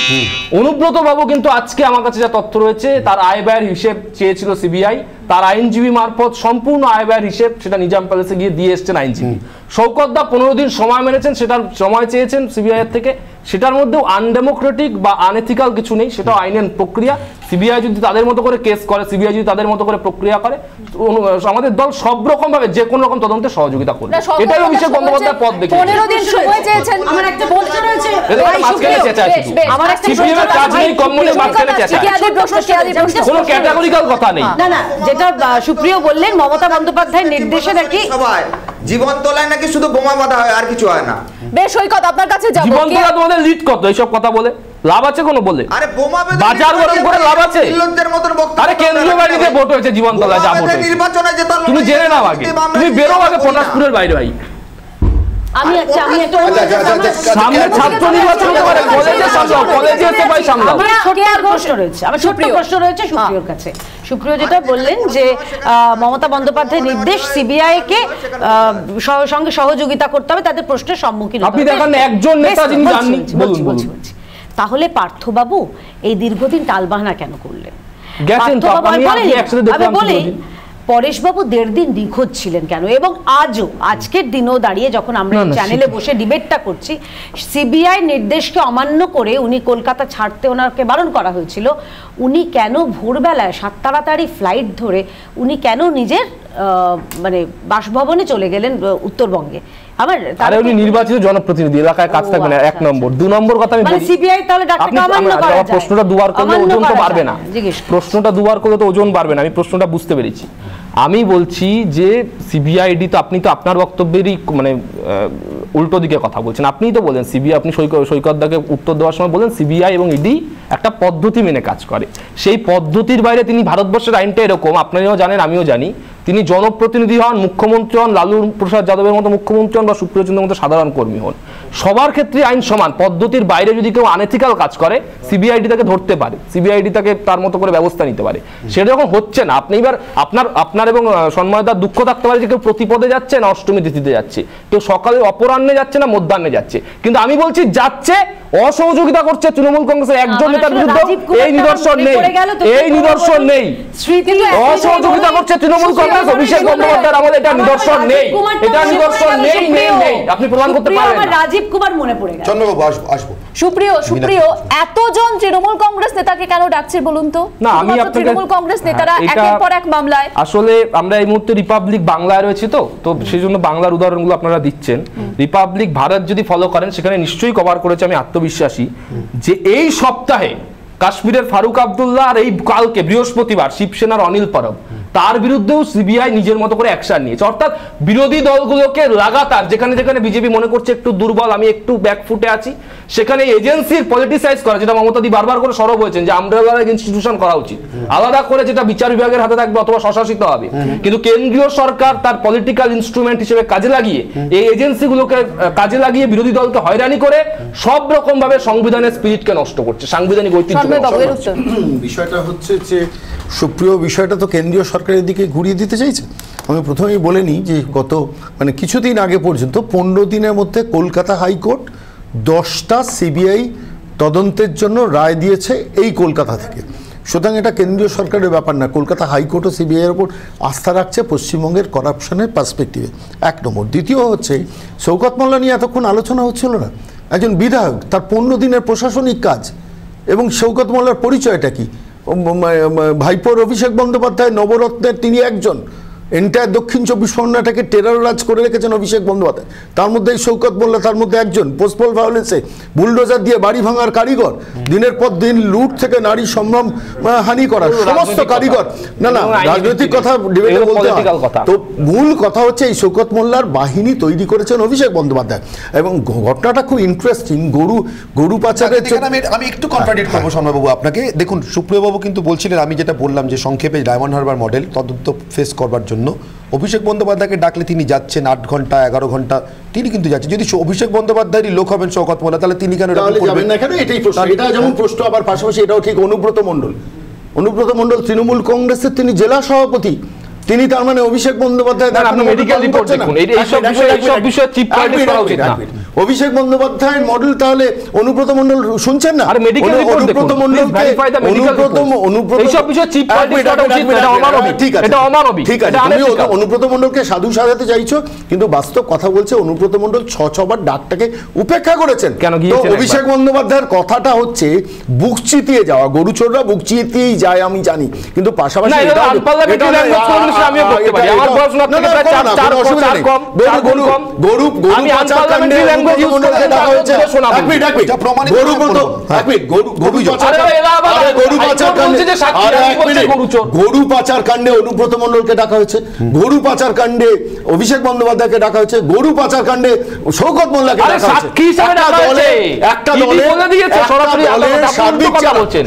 অনুব্রত বাবু কিন্তু আজকে আমার কাছে যা তথ্য রয়েছে, তার আয় ব্যয়ের হিসেব চেয়েছিল সিবিআই, তার আইনজীবী মারফত সম্পূর্ণ আয় ব্যয়ের হিসেব সেটা নিজাম প্যালেসে গিয়ে দিয়ে এসছেন আইনজীবী। শওকতদা 15 দিন সময় মেনেছেন, সেটার সময় চেয়েছেন সিবিআই এর থেকে, সেটার মধ্যেও আনডেমোক্রেটিক বা আনএথিক্যাল কিছু নেই, সেটাও আইনের প্রক্রিয়া। সিবিআই যদি তাদের মতো করে কেস করে, সিবিআই যদি তাদের মতো করে প্রক্রিয়া করে, আমাদের দল সব রকম ভাবে যে কোনো রকম তদন্তে সহযোগিতা করবে, এটাই অভিষেক বন্দ্যোপাধ্যায় পদ দেখে। 15 দিন সময় চেয়েছেন, আমার একটা প্রশ্ন রয়েছে, আমার একটা সিপিএমের কাজ নেই, কমিউনিস্ট মাঝখানে চেঁচায়, কোনো ক্যাটাগরিক্যাল কথা নেই। না না, যেটা সুপ্রিয় বললেন, মমতা বন্দ্যোপাধ্যায়ের নির্দেশে নাকি জীবন তোলায় নাকি শুধু বোমা বাঁধা হয়, আর কিছু হয় না। বেশ, সৈকত আপনার কাছে যাব। জীবন তোলা তোমাদের লিড কত এইসব কথা বলে লাভ আছে কোনো? বলে আরে বোমা বেঁধে বাজার গরম করে লাভ আছে? বিল্লুদের মতন বক্তব্য। আরে কেন্দ্রীয় বাহিনীতে ভোট হয়েছে, জীবন তোলা যা ভোট হয়েছে নির্বাচনে যেতে তুমি জেনে নাও আগে, তুমি বেরো আগে পটাশপুরের বাইরে ভাই। আমি একটা সামনে ছাত্র নির্বাচন করে কলেজে সামলাও, কলেজে এসে ভাই সামলাও। আমার ছোট্ট প্রশ্ন রয়েছে, আমার ছোট্ট প্রশ্ন রয়েছে সুপ্রিয়র কাছে। সুপ্রিয় যেটা বললেন যে মমতা বন্দ্যোপাধ্যায়ের নির্দেশ সিবিআই কে সঙ্গে সহযোগিতা করতে হবে, তাদের প্রশ্নের সম্মুখীন হতে হবে। আপনি দেখেন একজন নেতা যিনি জানেন, বলুন বলুন। তাহলে পার্থবাবু এই দীর্ঘদিন টালবাহানা কেন করলেন? গেছেন তো আপনি, একসাথে দেখলাম পরেশবাবু 1.5 দিন নিখোঁজ ছিলেন কেন? এবং আজও আজকের দিনও দাঁড়িয়ে যখন আমরা চ্যানেলে বসে ডিবেটটা করছি, সিবিআই নির্দেশকে অমান্য করে উনি কলকাতা ছাড়তে ওনাকে বারণ করা হয়েছিল, উনি কেন ভোরবেলায় 7 তাড়াতাড়ি ফ্লাইট ধরে উনি কেন নিজের মানে বাসভবনে চলে গেলেন উত্তরবঙ্গে? আরে উনি নির্বাচিত জনপ্রতিনিধি, এলাকায় কাজ থাকবে না, 1 নম্বর। 2 নম্বর কথা আমি বলি, সিবিআই তাহলে ডাক্তারকে অমান্য করা যায়? প্রশ্নটা দুবার করলে ওজন তো বাড়বে না, প্রশ্নটা দুবার করলে তো ওজন বাড়বে না, আমি প্রশ্নটা বুঝতে পেরেছি। আমি বলছি যে সিবিআইডি তো, আপনি তো আপনার বক্তব্যেরই মানে উল্টো দিকে কথা বলছেন। আপনিই তো বলেন সিবিআই, আপনি সৈকতদাকে উত্তর দেওয়ার সময় বলেন সিবিআই এবং ইডি একটা পদ্ধতি মেনে কাজ করে, সেই পদ্ধতির বাইরে তিনি, ভারতবর্ষের আইনটা এরকম, আপনারাও জানেন আমিও জানি, তিনি জনপ্রতিনিধি হন, মুখ্যমন্ত্রী হন, লালু প্রসাদ যাদবের মতো মুখ্যমন্ত্রী হন বা সুপ্রিয় চন্দ্রের মতো সাধারণ কর্মী হন, সবার ক্ষেত্রে আইন সমান। পদ্ধতির বাইরে যদি কেউ আনএথিক্যাল কাজ করে, সিবিআইডি তাকে ধরতে পারে, সিবিআইডি তাকে তার মতো করে ব্যবস্থা নিতে পারে। সেটা যখন হচ্ছে না, আপনি এবার আপনার এবং সন্ময়দার দুঃখ থাকতে পারে যে কেউ প্রতিপদে যাচ্ছে না অষ্টমী তিথিতে যাচ্ছে, কেউ সকালে অপরাহ্নে যাচ্ছে না মধ্যাহ্নে যাচ্ছে, কিন্তু আমি বলছি যাচ্ছে, অসহযোগিতা করছে তৃণমূল কংগ্রেসের একজন নেতার বিরুদ্ধে এই নিদর্শন নেই, এই নিদর্শন নেই। অসহযোগিতা করছে তৃণমূল কংগ্রেস অভিষেক বন্দ্যোপাধ্যায়ের আমলে, এটা নিদর্শন নেই, এটা নিদর্শন নেই, নেই, নেই, আপনি প্রমাণ করতে পারবেন না। রাজীব কুমার মনে পড়ে গেল। চন্দ্রবাবু আসবো। সুপ্রিয় এতজন তৃণমূল কংগ্রেস নেতাকে কেন ডাকছে বলুন তো? না, আমি আপনাকে তৃণমূল কংগ্রেস নেতারা একের পর এক মামলায়, আসলে আমরা এই মুহূর্তে রিপাবলিক বাংলায় রয়েছে, তো সেই জন্য বাংলার উদাহরণগুলো আপনারা দিচ্ছেন। রিপাবলিক ভারত যদি ফলো করেন, সেখানে নিশ্চয়ই কভার করেছে, আমি আত্মবিশ্বাসী যে এই সপ্তাহে কাশ্মীরের ফারুক আব্দুল্লাহ আর এই কালকে বৃহস্পতিবার শিবসেনার অনিল পরব, তার বিরুদ্ধেও সিবিআই নিজের মতো করে অ্যাকশন নিয়েছে। অর্থাৎ বিরোধী দলগুলোকে লাগাতার, যেখানে যেখানে বিজেপি মনে করছে একটু দুর্বল, আমি একটু ব্যাকফুটে আছি, সেখানে এজেন্সির পলিটিসাইজ করা, যেটা মমতাদি বারবার করে সরব হয়েছেন যে আমব্রেলা ইনস্টিটিউশন করা উচিত, আলাদা করে যেটা বিচার বিভাগের হাতে থাকবে অথবা স্বশাসিত হবে, কিন্তু কেন্দ্রীয় সরকার তার পলিটিক্যাল ইনস্ট্রুমেন্ট হিসেবে কাজে লাগিয়ে, এই এজেন্সিগুলোকে কাজে লাগিয়ে বিরোধী দলকে হয়রানি করে সব রকম ভাবে সংবিধানের স্পিরিটকে নষ্ট করছে, সাংবিধানিক ঐতিহ্য। বিষয়টা হচ্ছে যে সুপ্রিয়, বিষয়টা তো কেন্দ্রীয় সরকারের দিকে ঘুরিয়ে দিতে চাইছে। আমি প্রথমেই বলে নিই যে গত কিছুদিন আগে পর্যন্ত 15 দিনের মধ্যে কলকাতা হাইকোর্ট 10টা সিবিআই তদন্তের জন্য রায় দিয়েছে এই কলকাতা থেকে। সুতরাং এটা কেন্দ্রীয় সরকারের ব্যাপার না, কলকাতা হাইকোর্টও সিবিআইয়ের উপর আস্থা রাখছে পশ্চিমবঙ্গের করাপশনের পার্সপেক্টিভে, 1 নম্বর। দ্বিতীয় হচ্ছে শওকত মোল্লা নিয়ে এতক্ষণ আলোচনা হচ্ছিল না, একজন বিধায়ক, তার 15 দিনের প্রশাসনিক কাজ, এবং শওকত মোল্লার পরিচয়টা কি? ভাইপোর অভিষেক বন্দ্যোপাধ্যায় নবরত্নের তিনি একজন, এন্টায়ার দক্ষিণ 24 পরগনাটাকে টেররাইজ করে রেখেছেন অভিষেক বন্দ্যোপাধ্যায়। তার মধ্যে শওকত মোল্লা তার মধ্যে একজন, পোস্টপল ভায়োলেন্সে বুলডোজার দিয়ে বাড়ি ভাঙার কারিগর, দিনের পর দিন লুট থেকে নারী সম্ভ্রম হানি করা সমস্ত কারিগর। না না, রাজনৈতিক কথা ডিবেটে বলতে হয়। তো মূল কথা হচ্ছে এই শওকত মোল্লার বাহিনী তৈরি করেছেন অভিষেক বন্দ্যোপাধ্যায়। এবং ঘটনাটা খুব ইন্টারেস্টিং। গরু পাচারের আমি একটু কন্ট্রাডিক্ট করবো শর্মাবাবু আপনাকে। দেখুন, সুপ্রিয়বাবু কিন্তু বলছিলেন, আমি যেটা বললাম যে সংক্ষেপে ডায়মন্ড হারবার মডেল তদন্ত ফেস করবার জন্য অভিষেক বন্দ্যোপাধ্যায়কে ডাকলে তিনি যাচ্ছেন 8 ঘন্টা 11 ঘন্টা তিনি কিন্তু যাচ্ছেন। যদি অভিষেক বন্দ্যোপাধ্যায়েরই লোক হবেন শওকত মোল্লা, তাহলে তিনি কেন যাবেন না? কেন এটাই প্রশ্ন। এটা যেমন প্রশ্ন, আবার পাশাপাশি এটাও ঠিক। অনুব্রত মণ্ডল তৃণমূল কংগ্রেসের তিনি জেলা সভাপতি, তিনি তার মানে অভিষেক বন্দ্যোপাধ্যায় অভিষেক বন্দ্যোপাধ্যায়ের মডেল তাহলে অনুব্রত মণ্ডল শুনছেন না? অনুব্রত মণ্ডল ঠিক আছে, তুমি অনুব্রত মণ্ডলকে সাধু সাজাতে চাইছো, কিন্তু বাস্তব কথা বলছে অনুব্রত মণ্ডল 6বার ডাকটাকে উপেক্ষা করেছেন। অভিষেক বন্দ্যোপাধ্যায়ের কথাটা হচ্ছে বুক চিতিয়ে যাওয়া, গরুচোররা বুক চিতিয়েই যায় আমি জানি, কিন্তু পাশাপাশি গরু পাচার কাণ্ডে অনুব্রত মণ্ডলকে ডাকা হয়েছে, গরু পাচার কাণ্ডে অভিষেক বন্দ্যোপাধ্যায়কে ডাকা হয়েছে, গরু পাচার কাণ্ডে শওকত মোল্লাকে ডাকা হয়েছে। একটা দলের সার্বিক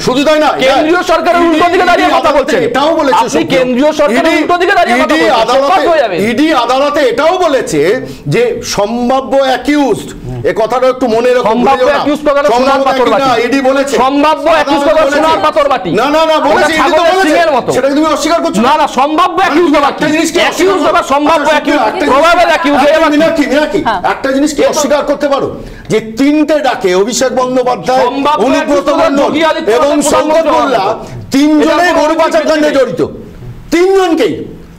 শুধু তাই না, কেন্দ্রীয় সরকারের উল্টো দিকে দাঁড়িয়ে কথা বলছেন, এটাও বলেছে কেন্দ্রীয় সরকারের উল্টো দিকে দাঁড়িয়ে ইডি আদালতে এটাও বলেছে যে সম্ভাব্য অ্যাকিউজড, এই কথাটা একটু মনে রাখুন। ইডি বলেছে সম্ভাব্য অ্যাকিউজড কথা সোনার পাথর বাটি। না না না, বলেছে ইডি তো বলেছে, সেটা তুমি অস্বীকার করছো। না না, সম্ভাব্য অ্যাকিউজড একটা জিনিস কি অ্যাকিউজড বা সম্ভাব্য অ্যাকিউজড, প্রবাবল অ্যাকিউজড মিনাকি একটা জিনিস কি অস্বীকার করতে পারো যে 3টে ডাকে অভিষেক বন্দ্যোপাধ্যায়, অনুব্রত মণ্ডল এবং শওকত মোল্লা 3 জনেই গরু পাচার কাণ্ডে জড়িত, 3 জনকেই।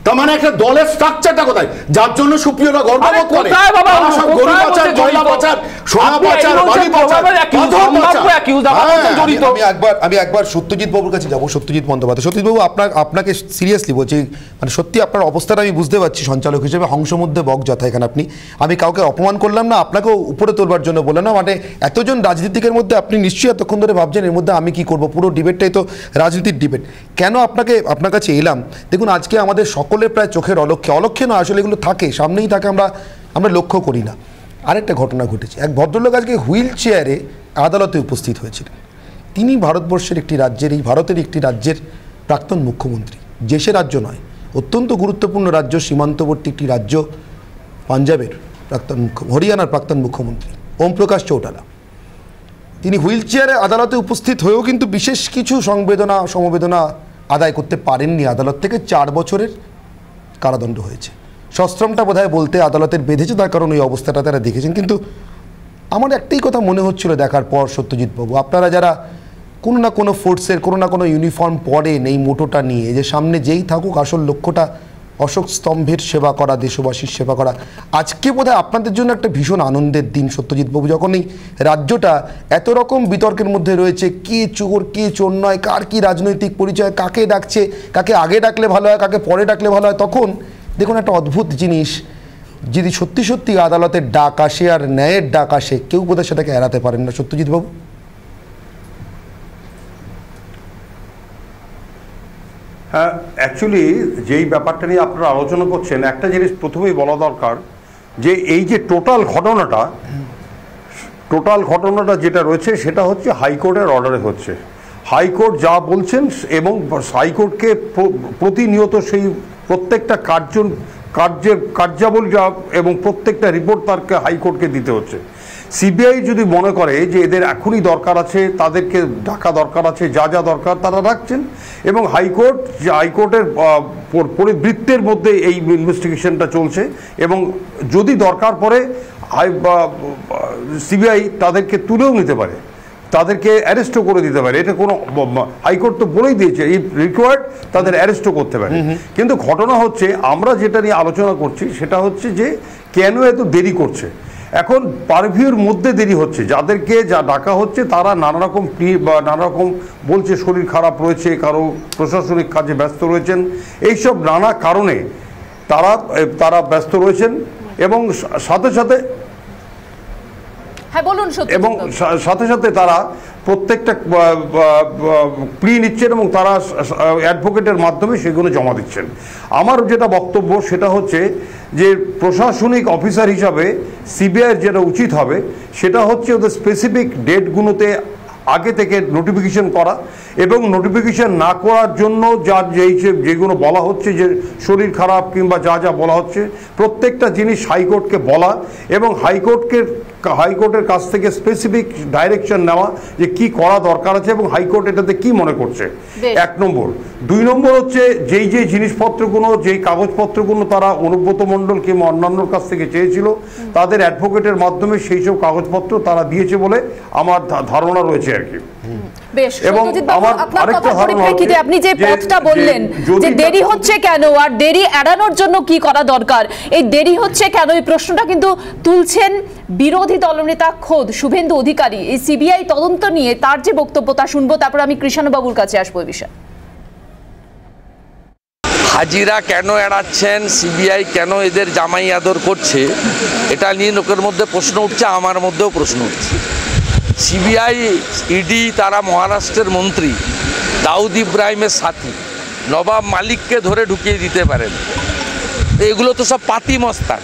তার মানে একটা দলের স্ট্রাকচারটা কোথায়, যার জন্য সুপ্রিয়রা গর্ববোধ করে? গরু পাচার, কয়লা পাচার, সোনা পাচার, বাড়ি পাচার, আমি একবার সত্যজিৎ বাবুর কাছে যাবো। সত্যজিৎ বন্দ্যোপাধ্যায়, সত্যজিৎ বাবু আপনাকে সিরিয়াসলি বলছি, মানে সত্যি আপনার অবস্থাটা আমি বুঝতে পারছি সঞ্চালক হিসেবে, হংস মধ্যে বক যথা এখানে আপনি। আমি কাউকে অপমান করলাম না, আপনাকেও উপরে তোলবার জন্য বললাম না। মানে এতজন রাজনীতিকের মধ্যে আপনি নিশ্চয়ই এতক্ষণ ধরে ভাবছেন এর মধ্যে আমি কি করবো, পুরো ডিবেটটাই তো রাজনীতির ডিবেট। কেন আপনার কাছে এলাম, দেখুন আজকে আমাদের সকলের প্রায় চোখের অলক্ষ্যে নয়, আসলে এগুলো থাকে, সামনেই থাকে, আমরা লক্ষ্য করি না। আরেকটা ঘটনা ঘটেছে, এক ভদ্রলোক আজকে হুইল চেয়ারে আদালতে উপস্থিত হয়েছিলেন। তিনি ভারতবর্ষের একটি রাজ্যের, এই ভারতের একটি রাজ্যের প্রাক্তন মুখ্যমন্ত্রী, যে সে রাজ্য নয়, অত্যন্ত গুরুত্বপূর্ণ রাজ্য, সীমান্তবর্তী একটি রাজ্য, পাঞ্জাবের প্রাক্তন হরিয়ানার প্রাক্তন মুখ্যমন্ত্রী ওম প্রকাশ চৌটালা। তিনি হুইল চেয়ারে আদালতে উপস্থিত হয়েও কিন্তু বিশেষ কিছু সমবেদনা আদায় করতে পারেননি। আদালত থেকে 4 বছরের কারাদণ্ড হয়েছে। সশ্রমটা বোধহয় বলতে আদালতের বেঁধেছে, তার কারণ ওই অবস্থাটা তারা দেখেছেন। কিন্তু আমার একটাই কথা মনে হচ্ছিল দেখার পর, সত্যজিৎ বাবু, আপনারা যারা কোনো না কোনো ফোর্সের কোনো না কোনো ইউনিফর্ম পরেন, এই মোটোটা নিয়ে যে সামনে যেই থাকুক আসল লক্ষ্যটা অশোক স্তম্ভের সেবা করা, দেশবাসীর সেবা করা, আজকে বোধহয় আপনাদের জন্য একটা ভীষণ আনন্দের দিন সত্যজিৎ বাবু, যখন এই রাজ্যটা এত রকম বিতর্কের মধ্যে রয়েছে, কে চোর কে চোর নয়, কার কি রাজনৈতিক পরিচয়, কাকে ডাকছে, কাকে আগে ডাকলে ভালো হয়, কাকে পরে ডাকলে ভালো হয়, তখন দেখুন একটা অদ্ভুত জিনিস, যদি সত্যি সত্যি আদালতের ডাক আসে আর ন্যায়ের ডাক আসে, কেউ বোধহয় সেটাকে এড়াতে পারেন না। সত্যজিৎ বাবু, হ্যাঁ, অ্যাকচুয়ালি যেই ব্যাপারটা নিয়ে আপনারা আলোচনা করছেন, একটা জিনিস প্রথমেই বলা দরকার যে এই যে টোটাল ঘটনাটা যেটা রয়েছে সেটা হচ্ছে হাইকোর্টের অর্ডারে হচ্ছে। হাইকোর্ট যা বলছেন এবং হাইকোর্টকে প্রতিনিয়ত সেই প্রত্যেকটা কার্যাবলী যা এবং প্রত্যেকটা রিপোর্ট তারকে হাইকোর্টকে দিতে হচ্ছে। সিবিআই যদি মনে করে যে এদের এখনই দরকার আছে, তাদেরকে ডাকা দরকার আছে, যা যা দরকার তারা রাখছেন, এবং হাইকোর্টের পরিবৃত্তের মধ্যে এই ইনভেস্টিগেশনটা চলছে, এবং যদি দরকার পড়ে সিবিআই তাদেরকে তুলেও নিতে পারে, তাদেরকে অ্যারেস্টও করে দিতে পারে। এটা কোনো, হাইকোর্ট তো বলেই দিয়েছে এই রিকোয়ার্ড, তাদের অ্যারেস্টও করতে পারে। কিন্তু ঘটনা হচ্ছে আমরা যেটা নিয়ে আলোচনা করছি সেটা হচ্ছে যে কেন এত দেরি করছে। এখন পারভিউর মধ্যে দেরি হচ্ছে, যাদেরকে যা ডাকা হচ্ছে তারা নানা রকম বলছে শরীর খারাপ রয়েছে, কারো প্রশাসনিক কাজে ব্যস্ত রয়েছেন, এইসব নানা কারণে তারা ব্যস্ত রয়েছেন এবং সাথে সাথে হ্যাঁ বলুন। এবং সাথে সাথে তারা প্রত্যেকটা প্লি নিচ্ছেন এবং তারা অ্যাডভোকেটের মাধ্যমে সেগুলো জমা দিচ্ছেন। আমার যেটা বক্তব্য সেটা হচ্ছে যে প্রশাসনিক অফিসার হিসাবে সিবিআইয়ের যেটা উচিত হবে সেটা হচ্ছে ওদের স্পেসিফিক ডেটগুলোতে আগে থেকে নোটিফিকেশন করা এবং নোটিফিকেশন না করার জন্য যেগুলো বলা হচ্ছে যে শরীর খারাপ কিংবা যা যা বলা হচ্ছে প্রত্যেকটা জিনিস হাইকোর্টকে বলা এবং হাইকোর্টের কাছ থেকে স্পেসিফিক ডাইরেকশন নেওয়া যে কি করা দরকার আছে এবং হাইকোর্ট এটাতে কি মনে করছে, 1 নম্বর। 2 নম্বর হচ্ছে যেই জিনিসপত্রগুলো যেই কাগজপত্রগুলো তারা অনুব্রত মণ্ডল কিংবা অন্যান্যর কাছ থেকে চেয়েছিল তাদের অ্যাডভোকেটের মাধ্যমে সেই সব কাগজপত্র তারা দিয়েছে বলে আমার ধারণা রয়েছে আর কি। এবং আমার আরেকটা পরিপ্রেক্ষিতে আপনি যে পথটা বললেন যে দেরি হচ্ছে কেন আর দেরি এড়ানোর জন্য কি করা দরকার, এই দেরি হচ্ছে কেন এই প্রশ্নটা কিন্তু তুলছেন বিরোধী দলনেতা খোদ শুভেন্দু অধিকারী। এই সিবিআই তদন্ত নিয়ে তার যে বক্তব্য তা শুনবো, তারপর আমি কৃষ্ণবাবুর কাছে আসবো এই বিষয়ে। হাজিরা কেন এড়াচ্ছেন, সিবিআই কেন এদের জামাই আদর করছে, এটা নিয়ে লোকের মধ্যে প্রশ্ন উঠছে, আমার মধ্যেও প্রশ্ন উঠছে। সিবিআই ইডি তারা মহারাষ্ট্রের মন্ত্রী দাউদ ইব্রাহিমের সাথী নবাব মালিককে ধরে ঢুকিয়ে দিতে পারেন। এগুলো তো সব পাতি মস্তান,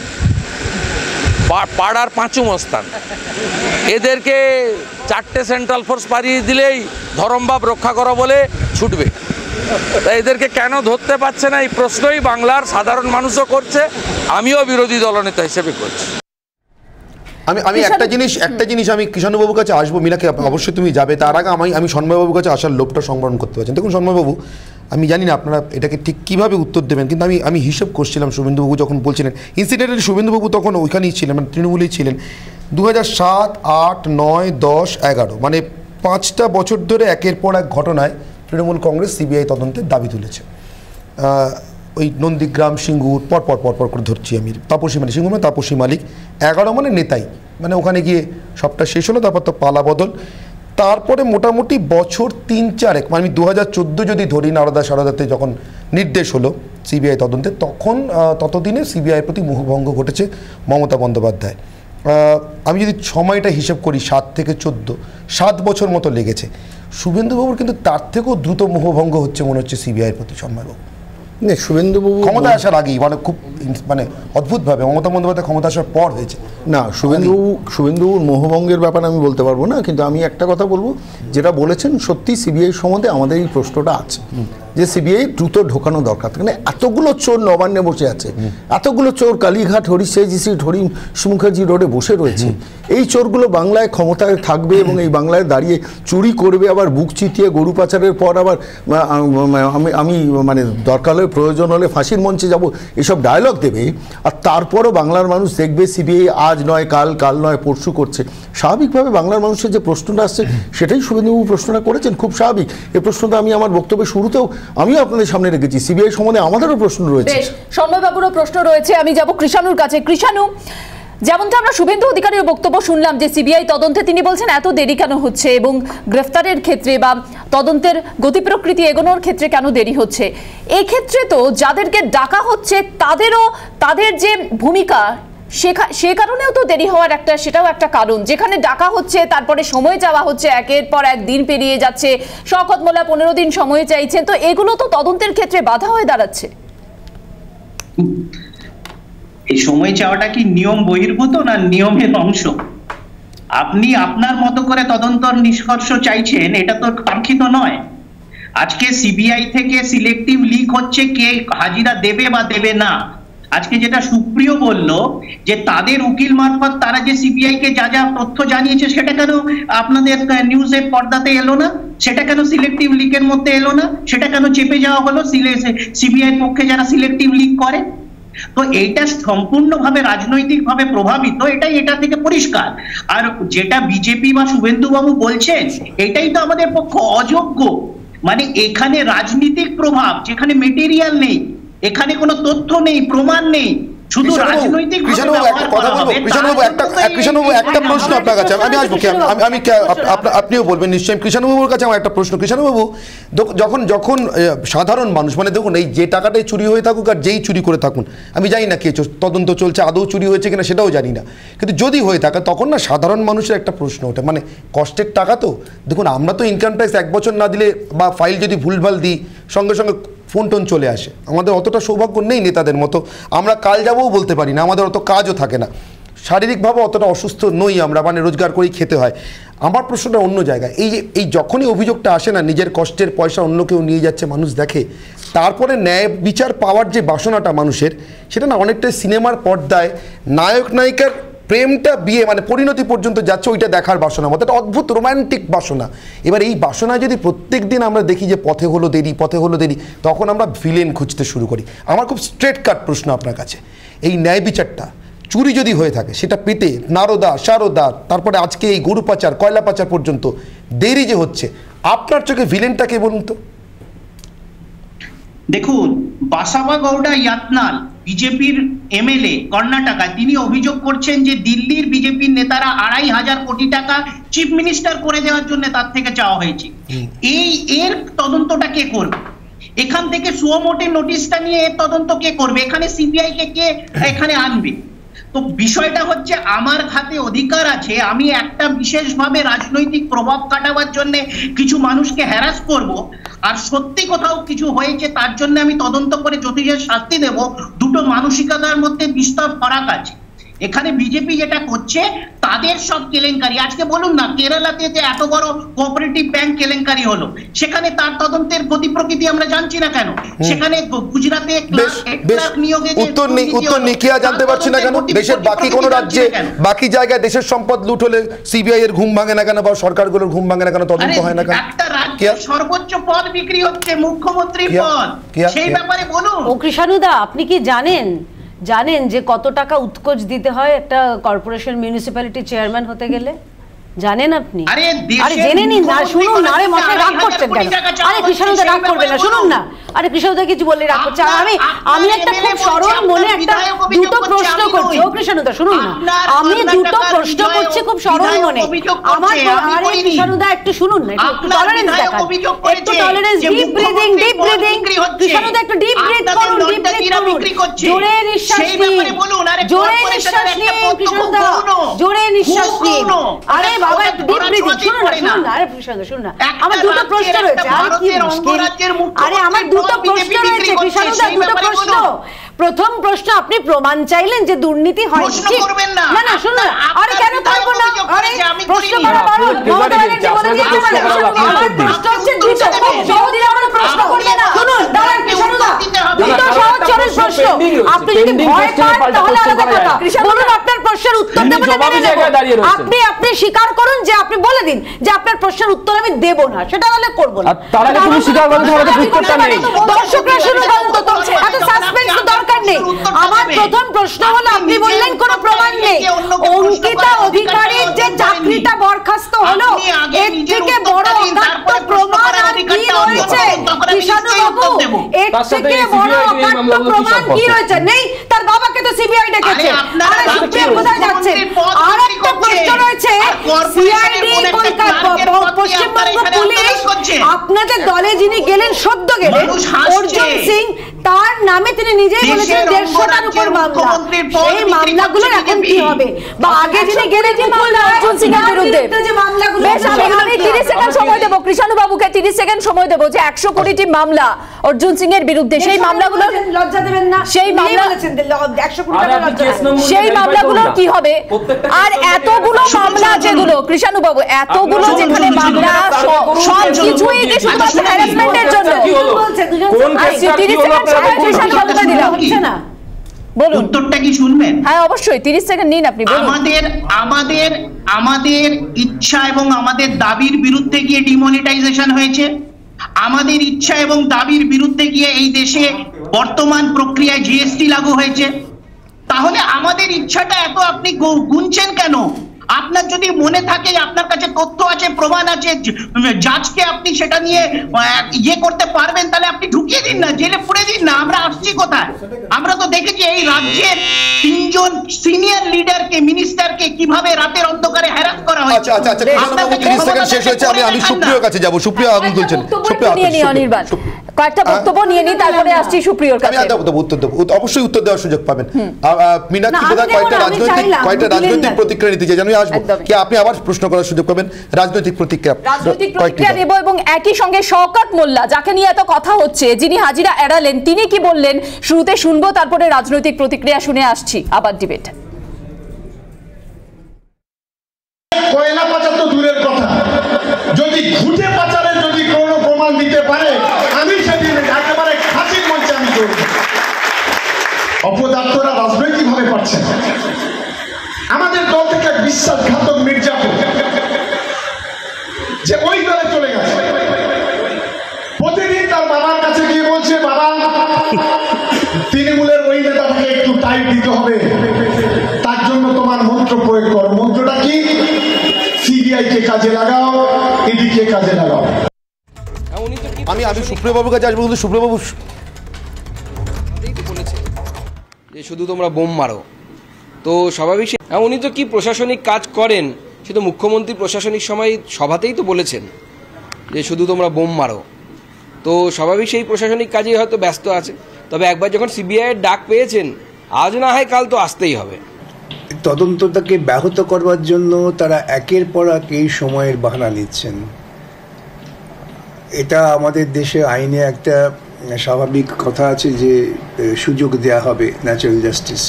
পাড়ার পাঁচু মস্তান। এদেরকে 4টে সেন্ট্রাল ফোর্স পাঠিয়ে দিলেই ধরমবাব রক্ষা করো বলে ছুটবে। তাই এদেরকে কেন ধরতে পারছে না এই প্রশ্নই বাংলার সাধারণ মানুষও করছে, আমিও বিরোধী দলনেতা হিসেবে করছি। আমি একটা জিনিস আমি কৃষ্ণবাবুর কাছে আসবো। মিনাকে অবশ্যই তুমি যাবে, তার আগে আমি সন্ময়বাবুর কাছে আসার লোভটা সংবরণ করতে পারছেন। দেখুন সন্ময়বাবু, আমি জানি না আপনারা এটাকে ঠিক কীভাবে উত্তর দেবেন, কিন্তু আমি হিসেব করছিলাম শুভেন্দুবাবু যখন বলছিলেন, ইনসিডেন্টালি শুভেন্দুবাবু তখন ওইখানেই ছিলেন, মানে তৃণমূলেই ছিলেন। 2007, 8, 9, 10, 11 মানে 5টা বছর ধরে একের পর এক ঘটনায় তৃণমূল কংগ্রেস সিবিআই তদন্তের দাবি তুলেছে। ওই নন্দীগ্রাম, সিঙ্গুর, পরপর করে ধরছি আমি, তাপসী মালিক, সিঙ্গুর মানে তাপসী মালিক, 11 মানে নেতাই, মানে ওখানে গিয়ে সবটা শেষ হলো, তারপর তো পালা বদল। তারপরে মোটামুটি বছর 3-4 মানে আমি 2014 যদি ধরি, নারদা সারদাতে যখন নির্দেশ হলো সিবিআই তদন্তে, তখন ততদিনে সিবিআইয়ের প্রতি মোহভঙ্গ ঘটেছে মমতা বন্দ্যোপাধ্যায়। আমি যদি সময়টা হিসেব করি 7 থেকে 14, 7 বছর মতো লেগেছে। শুভেন্দুবাবুর কিন্তু তার থেকেও দ্রুত মোহভঙ্গ হচ্ছে মনে হচ্ছে সিবিআইয়ের প্রতি। সন্ময়বাবু, শুভেন্দুবাবু ক্ষমতা আসার আগেই মানে খুব মানে অদ্ভুতভাবে মমতা বন্দ্যোপাধ্যায় ক্ষমতা আসার পর হয়েছে না। শুভেন্দুবাবুর মোহভঙ্গের ব্যাপারে আমি বলতে পারবো না, কিন্তু আমি একটা কথা বলবো, যেটা বলেছেন সত্যি সিবিআই সম্বন্ধে আমাদের এই প্রশ্নটা আছে যে সিবিআই দ্রুত ঢোকানো দরকার। মানে এতগুলো চোর নবান্নে বসে আছে, এতগুলো চোর কালীঘাট, হরিশেজি, মুখার্জি রোডে বসে রয়েছে। এই চোরগুলো বাংলায় ক্ষমতায় থাকবে এবং এই বাংলায় দাঁড়িয়ে চুরি করবে, আবার বুক চিতিয়ে গরু পাচারের পর আবার আমি মানে দরকার হলে প্রয়োজন হলে ফাঁসির মঞ্চে যাব, এসব ডায়লগ দেবে। আর তারপরও বাংলার মানুষ দেখবে সিবিআই আজ নয় কাল, কাল নয় পরশু করছে। স্বাভাবিকভাবে বাংলার মানুষের যে প্রশ্নটা আসছে সেটাই শুভেন্দুবাবু প্রশ্নটা করেছেন, খুব স্বাভাবিক। এই প্রশ্নটা আমি আমার বক্তব্যের শুরুতেও আমিও আপনাদের সামনে রেখেছি। সিবিআই সম্বন্ধে আমাদেরও প্রশ্ন রয়েছে, সন্ময়বাবুরও প্রশ্ন রয়েছে। আমি যাব কৃষাণুর কাছে। কৃষাণু, যেমনটা আমরা শুভেন্দু অধিকারীর বক্তব্য শুনলাম যে সিবিআই তদন্তে তিনি বলছেন এত দেরি কেন হচ্ছে এবং গ্রেফতারের ক্ষেত্রে বা তদন্তের গতি প্রকৃতি এগোনোর ক্ষেত্রে কেন দেরি হচ্ছে। এই ক্ষেত্রে তো যাদেরকে ডাকা হচ্ছে তাদের যে ভূমিকা সে কারণেও তো দেরি হওয়ার সেটাও একটা কারণ। যেখানে ডাকা হচ্ছে তারপরে সময় চাওয়া হচ্ছে, একের পর এক দিন পেরিয়ে যাচ্ছে, শওকত মোল্লা 15 দিন সময় চাইছেন, তো এগুলো তো তদন্তের ক্ষেত্রে বাধা হয়ে দাঁড়াচ্ছে। এই সময় চাওয়াটা কি নিয়ম বহির্ভূত না নিয়মের অংশ? আপনি আপনার মতো করে তদন্তর নিষ্কর্ষ চাইছেন, এটা তো কাঙ্ক্ষিত নয়। আজকে সিবিআই থেকে সিলেক্টিভ লিক হচ্ছে কে হাজিরা দেবে বা দেবে না। আজকে যেটা সুপ্রিয় বলল যে তাদের উকিল মারফত তারা যে সিবিআই কে যা যা তথ্য জানিয়েছে সেটা কেন আপনাদের নিউজের পর্দাতে এলো না, সেটা কেন সিলেক্টিভ লিকের মধ্যে এলো না, সেটা কেন চেপে যাওয়া হলো সিবিআই পক্ষে যারা সিলেক্টিভ লিক করে। তো এইটা সম্পূর্ণভাবে রাজনৈতিকভাবে প্রভাবিত, এটাই এটা থেকে পরিষ্কার। আর যেটা বিজেপি বা শুভেন্দু বাবু বলছেন এটাই তো আমাদের পক্ষে অযোগ্য। মানে এখানে রাজনীতিক প্রভাব, যেখানে মেটেরিয়াল নেই, এখানে কোনো তথ্য নেই, প্রমাণ নেই, শুধু রাজনৈতিক কৃষ্ণবাবু একটা কথা বলবো, কৃষ্ণবাবু একটা প্রশ্ন আপনার কাছে আমি আসবো, আমি আপনিও বলবেন নিশ্চয়ই। কৃষ্ণবাবুর কাছে আমার একটা প্রশ্ন। কৃষ্ণবাবু, যখন সাধারণ মানুষ, মানে দেখুন এই যে টাকাটাই চুরি হয়ে থাকুক আর যেই চুরি করে থাকুন, আমি জানি না কে তদন্ত চলছে, আদৌ চুরি হয়েছে কিনা সেটাও জানি না, কিন্তু যদি হয়ে থাকে তখন না সাধারণ মানুষের একটা প্রশ্ন ওঠে, মানে কষ্টের টাকা তো। দেখুন আমরা তো ইনকাম ট্যাক্স 1 বছর না দিলে বা ফাইল যদি ভুলভাল দিই সঙ্গে সঙ্গে ফোন টোন চলে আসে, আমাদের অতটা সৌভাগ্য নেই নেতাদের মতো, আমরা কাল যাবও বলতে পারি না, আমাদের অত কাজও থাকে না, শারীরিকভাবে অতটা অসুস্থ নই আমরা, মানে রোজগার করেই খেতে হয়। আমার প্রশ্নটা অন্য জায়গায়, এই যখনই অভিযোগটা আসে না নিজের কষ্টের পয়সা অন্য কেউ নিয়ে যাচ্ছে মানুষ দেখে, তারপরে ন্যায় বিচার পাওয়ার যে বাসনাটা মানুষের, সেটা না অনেকটাই সিনেমার পর্দায় নায়ক নায়িকার প্রেমটা বিয়ে মানে পরিণতি পর্যন্ত যাচ্ছে, ওইটা দেখার বাসনা মতো একটা অদ্ভুত রোম্যান্টিক বাসনা। এবার এই বাসনা যদি প্রত্যেক দিন আমরা দেখি যে পথে হলো দেরি, তখন আমরা ভিলেন খুঁজতে শুরু করি। আমার খুব স্ট্রেট কাট প্রশ্ন আপনার কাছে, এই ন্যায় বিচারটা চুরি যদি হয়ে থাকে সেটা পেতে নারদা সারদা তারপরে আজকে এই গরু পাচার কয়লা পাচার পর্যন্ত দেরি যে হচ্ছে, আপনার চোখে ভিলেনটা কে বলুন তো? দেখুন, বাসাবা গৌড়া ইয়াতনাল বিজেপির এমএলএ কর্ণাটকায়, তিনি অভিযোগ করছেন যে দিল্লির বিজেপির নেতারা 2,500 কোটি টাকা চিফ মিনিস্টার করে দেওয়ার জন্য তার থেকে চাওয়া হয়েছে। এর তদন্তটা কে করবে? এখান থেকে সুমোটের নোটিশটা নিয়ে এর তদন্ত কে করবে? এখানে সিবিআই কে এখানে আনবে? তো বিষয়টা হচ্ছে আমার হাতে অধিকার আছে, আমি একটা বিশেষভাবে রাজনৈতিক প্রভাব কাটাবার জন্য কিছু মানুষকে হ্যারাস করব, আর সত্যি কোথাও কিছু হয়েছে তার জন্য আমি তদন্ত করে যথেষ্ট শাস্তি দেব, দুটো মানসিকতার মধ্যে বিস্তর ফারাক আছে। এখানে বিজেপি যেটা করছে তাদের সব কেলেঙ্কারি, আজকে বলুন না কেরালাতে যে এত বড় কোঅপারেটিভ ব্যাংক কেলেঙ্কারি হলো, সেখানে তার তদন্তের গতি প্রকৃতি আমরা জানছি না কেন? সেখানে গুজরাটে উত্তর নিকিয়া জানতে পারছি না কেন? দেশের বাকি কোন রাজ্যে বাকি জায়গায় দেশের সম্পদ লুট হলে সিবিআই এর ঘুম ভাঙে না কেন, বা সরকারগুলোর ঘুম ভাঙে না কেন, তদন্ত হয় না কেন? একটা রাজ্যের সর্বোচ্চ পদ বিক্রি হচ্ছে, মুখ্যমন্ত্রীর পদ, সেই ব্যাপারে বলুন। ও কৃষাণুদা, আপনি কি জানেন যে কত টাকা উৎকোচ দিতে হয় একটা কর্পোরেশন মিউনিসিপ্যালিটি চেয়ারম্যান হতে গেলে? জানেন আপনি? আরে জেনে নিন না, শুনুন না। আরে মশাই রাগ করছেন কেন? আরে কৃষাণুদা রাগ করবেন না, শুনুন না। আরে কৃষাণুদা কিছু বললে রাগ করছে। আমি একটা খুব সরল মনে একটা দুটো প্রশ্ন করছি। ও কৃষাণুদা শুনুন না, আমি দুটো প্রশ্ন করছি খুব সরল মনে। আমার আরে কৃষাণুদা একটু শুনুন না, একটু টলারেন্স দেখান, একটু টলারেন্স। ডিপ ব্রিদিং কৃষাণুদা, একটু ডিপ ব্রিথ করুন, জোরে নিঃশ্বাস নিন, জোরে নিঃশ্বাস নিন কৃষাণুদা, জোরে নিঃশ্বাস নিন। আরে বাবা একটু ডিপ ব্রিদিং, শুনুন না। আরে কৃষাণুদা শুনুন না, আমার দুটো প্রশ্ন রয়েছে। আরে কি মুশকিল? আরে আমার দুটো প্রশ্ন রয়েছে কৃষাণুদা, দুটো প্রশ্ন। প্রথম প্রশ্ন, আপনি প্রমাণ চাইলেন যে দুর্নীতি হয়, ঠিক না? না শুনুন, আরে কেন করবো না? আরে প্রশ্ন করা বারণ, মমতা ব্যানার্জি বলে দিয়েছে মানে আমার প্রশ্ন হচ্ছে দুটো। সৌদির আমার প্রশ্ন করবে না, শুনুন দাঁড়ান কৃষাণুদা, দুটো সহজ সরল প্রশ্ন। আপনি যদি ভয় পান তাহলে আলাদা কথা, বলুন আপনার প্রশ্নের উত্তর দেব না। আপনি স্বীকার করুন যে আপনি বলে দিন যে আপনার প্রশ্নের উত্তর আমি দেব না, সেটা হলে করব না। তার আগে তুমি স্বীকার করো তোমাদের উত্তরটা নেই। দর্শকরা শুনুন, এত সাসপেন্স দরকার নেই। আমার প্রথম প্রশ্ন হলো, আপনি বললেন কোনো প্রমাণ নেই। অঙ্কিতা অধিকারীর যে চাকরিটা বরখাস্ত হলো, এর থেকে বড় অকাট্য প্রমাণ আর কি রয়েছে কৃষাণু বাবু? এর থেকে বড় অকাট্য প্রমাণ কি রয়েছে? নেই। তার বাবাকে তো সিবিআই ডেকেছে। আরে সুপ্রিম কোথায় যাচ্ছে? আর একটা প্রশ্ন রয়েছে, সিআইডি কলকাতা পশ্চিমবঙ্গ পুলিশ আপনাদের দলে যিনি গেলেন, সদ্য গেলেন অর্জুন সিং, তার নামে তিনি নিজেই বলেছেন 150টার উপর মামলা। সেই মামলাগুলোর এখন কি হবে? বা আগে যিনি গেলেন যে মামলা অর্জুন সিং এর বিরুদ্ধে যে মামলাগুলো, আমি 30 সেকেন্ড সময় দেব কৃষাণু বাবুকে, 30 সেকেন্ড সময় দেব যে 100 কোটিটি মামলা অর্জুন সিং এর বিরুদ্ধে, সেই মামলাগুলো লজ্জা দেবেন না? সেই মামলা বলেছেন 100 কোটি টাকা লজ্জা, সেই মামলাগুলো কি হবে? আর এতগুলো মামলা যেগুলো কৃষাণু বাবু, এতগুলো যেখানে মামলা, সব কিছুই কি শুধুমাত্র হ্যারাসমেন্টের জন্য? কোন 30 সেকেন্ড উত্তরটা কি শুনবেন? হ্যাঁ অবশ্যই, 30 সেকেন্ড নিন আপনি। আমাদের ইচ্ছা এবং আমাদের দাবির বিরুদ্ধে গিয়ে ডিমনিটাইজেশন হয়েছে। আমাদের ইচ্ছা এবং দাবির বিরুদ্ধে গিয়ে এই দেশে বর্তমান প্রক্রিয়ায় জিএসটি লাগু হয়েছে। তাহলে আমাদের ইচ্ছাটা এত আপনি গুনছেন কেন? আপনার যদি মনে থাকে, আপনার কাছে তথ্য আছে, প্রমাণ আছে, জাজকে আপনি সেটা নিয়ে ইয়ে করতে পারবেন, তাহলে আপনি ঢুকিয়ে দিন না, জেলে পুরে দিন না। আমরা আসছি কোথায়? আমরা তো দেখেছি এই রাজ্যের 3 জন সিনিয়র লিডারকে, মিনিস্টারকে কিভাবে রাতের অন্ধকারে হ্যারাস করা হয়। আচ্ছা আচ্ছা আচ্ছা, 30 সেকেন্ড শেষ হয়েছে। আমি সুপ্রিয়র কাছে যাব। সুপ্রিয় আগুন তুলছেন। সুপ্রিয় অনির্বাণ কয়েকটা বক্তব্য নিয়ে নি, তারপরে আসছি সুপ্রিয়র কাছে। আমি উত্তর দেব, অবশ্যই উত্তর দেওয়ার সুযোগ পাবেন। মীনাক্ষী বোধহয় কয়েকটা রাজনৈতিক প্রতিক্রিয়া নিতে চাই, আমি আসবো কি আপনি আবার প্রশ্ন করার সুযোগ পাবেন। রাজনৈতিক প্রতিক্রিয়া নেব এবং একই সঙ্গে শওকত মোল্লা, যাকে নিয়ে এত কথা হচ্ছে, যিনি হাজিরা এড়ালেন, তিনি কি বললেন শুরুতে শুনবো, তারপরে রাজনৈতিক প্রতিক্রিয়া শুনে আসছি, আবার ডিবেট। কয়লা পাচার তো দূরের কথা, যদি ঘুটে পাচারের যদি কোনো প্রমাণ দিতে পারে, আমি সেদিন একেবারে ফাঁসির মঞ্চে আমি করব। অপদার্থরা রাজনৈতিক ভাবে পাচ্ছে না। আমাদের দল থেকে বিশ্বাসঘাতক মির্জাপুর যে ওই দলে চলে গেছে, প্রতিদিন তার বাবার কাছে গিয়ে বলছে, বাবা তৃণমূলের ওই নেতাকে একটু টাইট দিতে হবে, তার জন্য তোমার মন্ত্র প্রয়োগ কর। মন্ত্রটা কি? সিবিআই কে কাজে লাগাও, ইডি কে কাজে লাগাও। আমি সুপ্রিয়বাবুর কাছে আসবো, কিন্তু সুপ্রিয়বাবু বলেছে যে শুধু তোমরা বোম মারো, তো স্বাভাবিক উনি তো কি প্রশাসনিক কাজ করেন, সে তো মুখ্যমন্ত্রী প্রশাসনিক সময় সভাতেই তো বলেছেন যে শুধু তোমরা বোম মারো, তো স্বাভাবিক সেই প্রশাসনিক কাজেই হয়তো ব্যস্ত আছে। তবে একবার যখন সিবিআই এর ডাক পেয়েছেন, আজ না হয় কাল তো আসতেই হবে। তদন্তটাকে ব্যাহত করবার জন্য তারা একের পর এক এই সময়ের বাহানা নিচ্ছেন। এটা আমাদের দেশে আইনে একটা স্বাভাবিক কথা আছে যে সুযোগ দেয়া হবে, ন্যাচারাল জাস্টিস,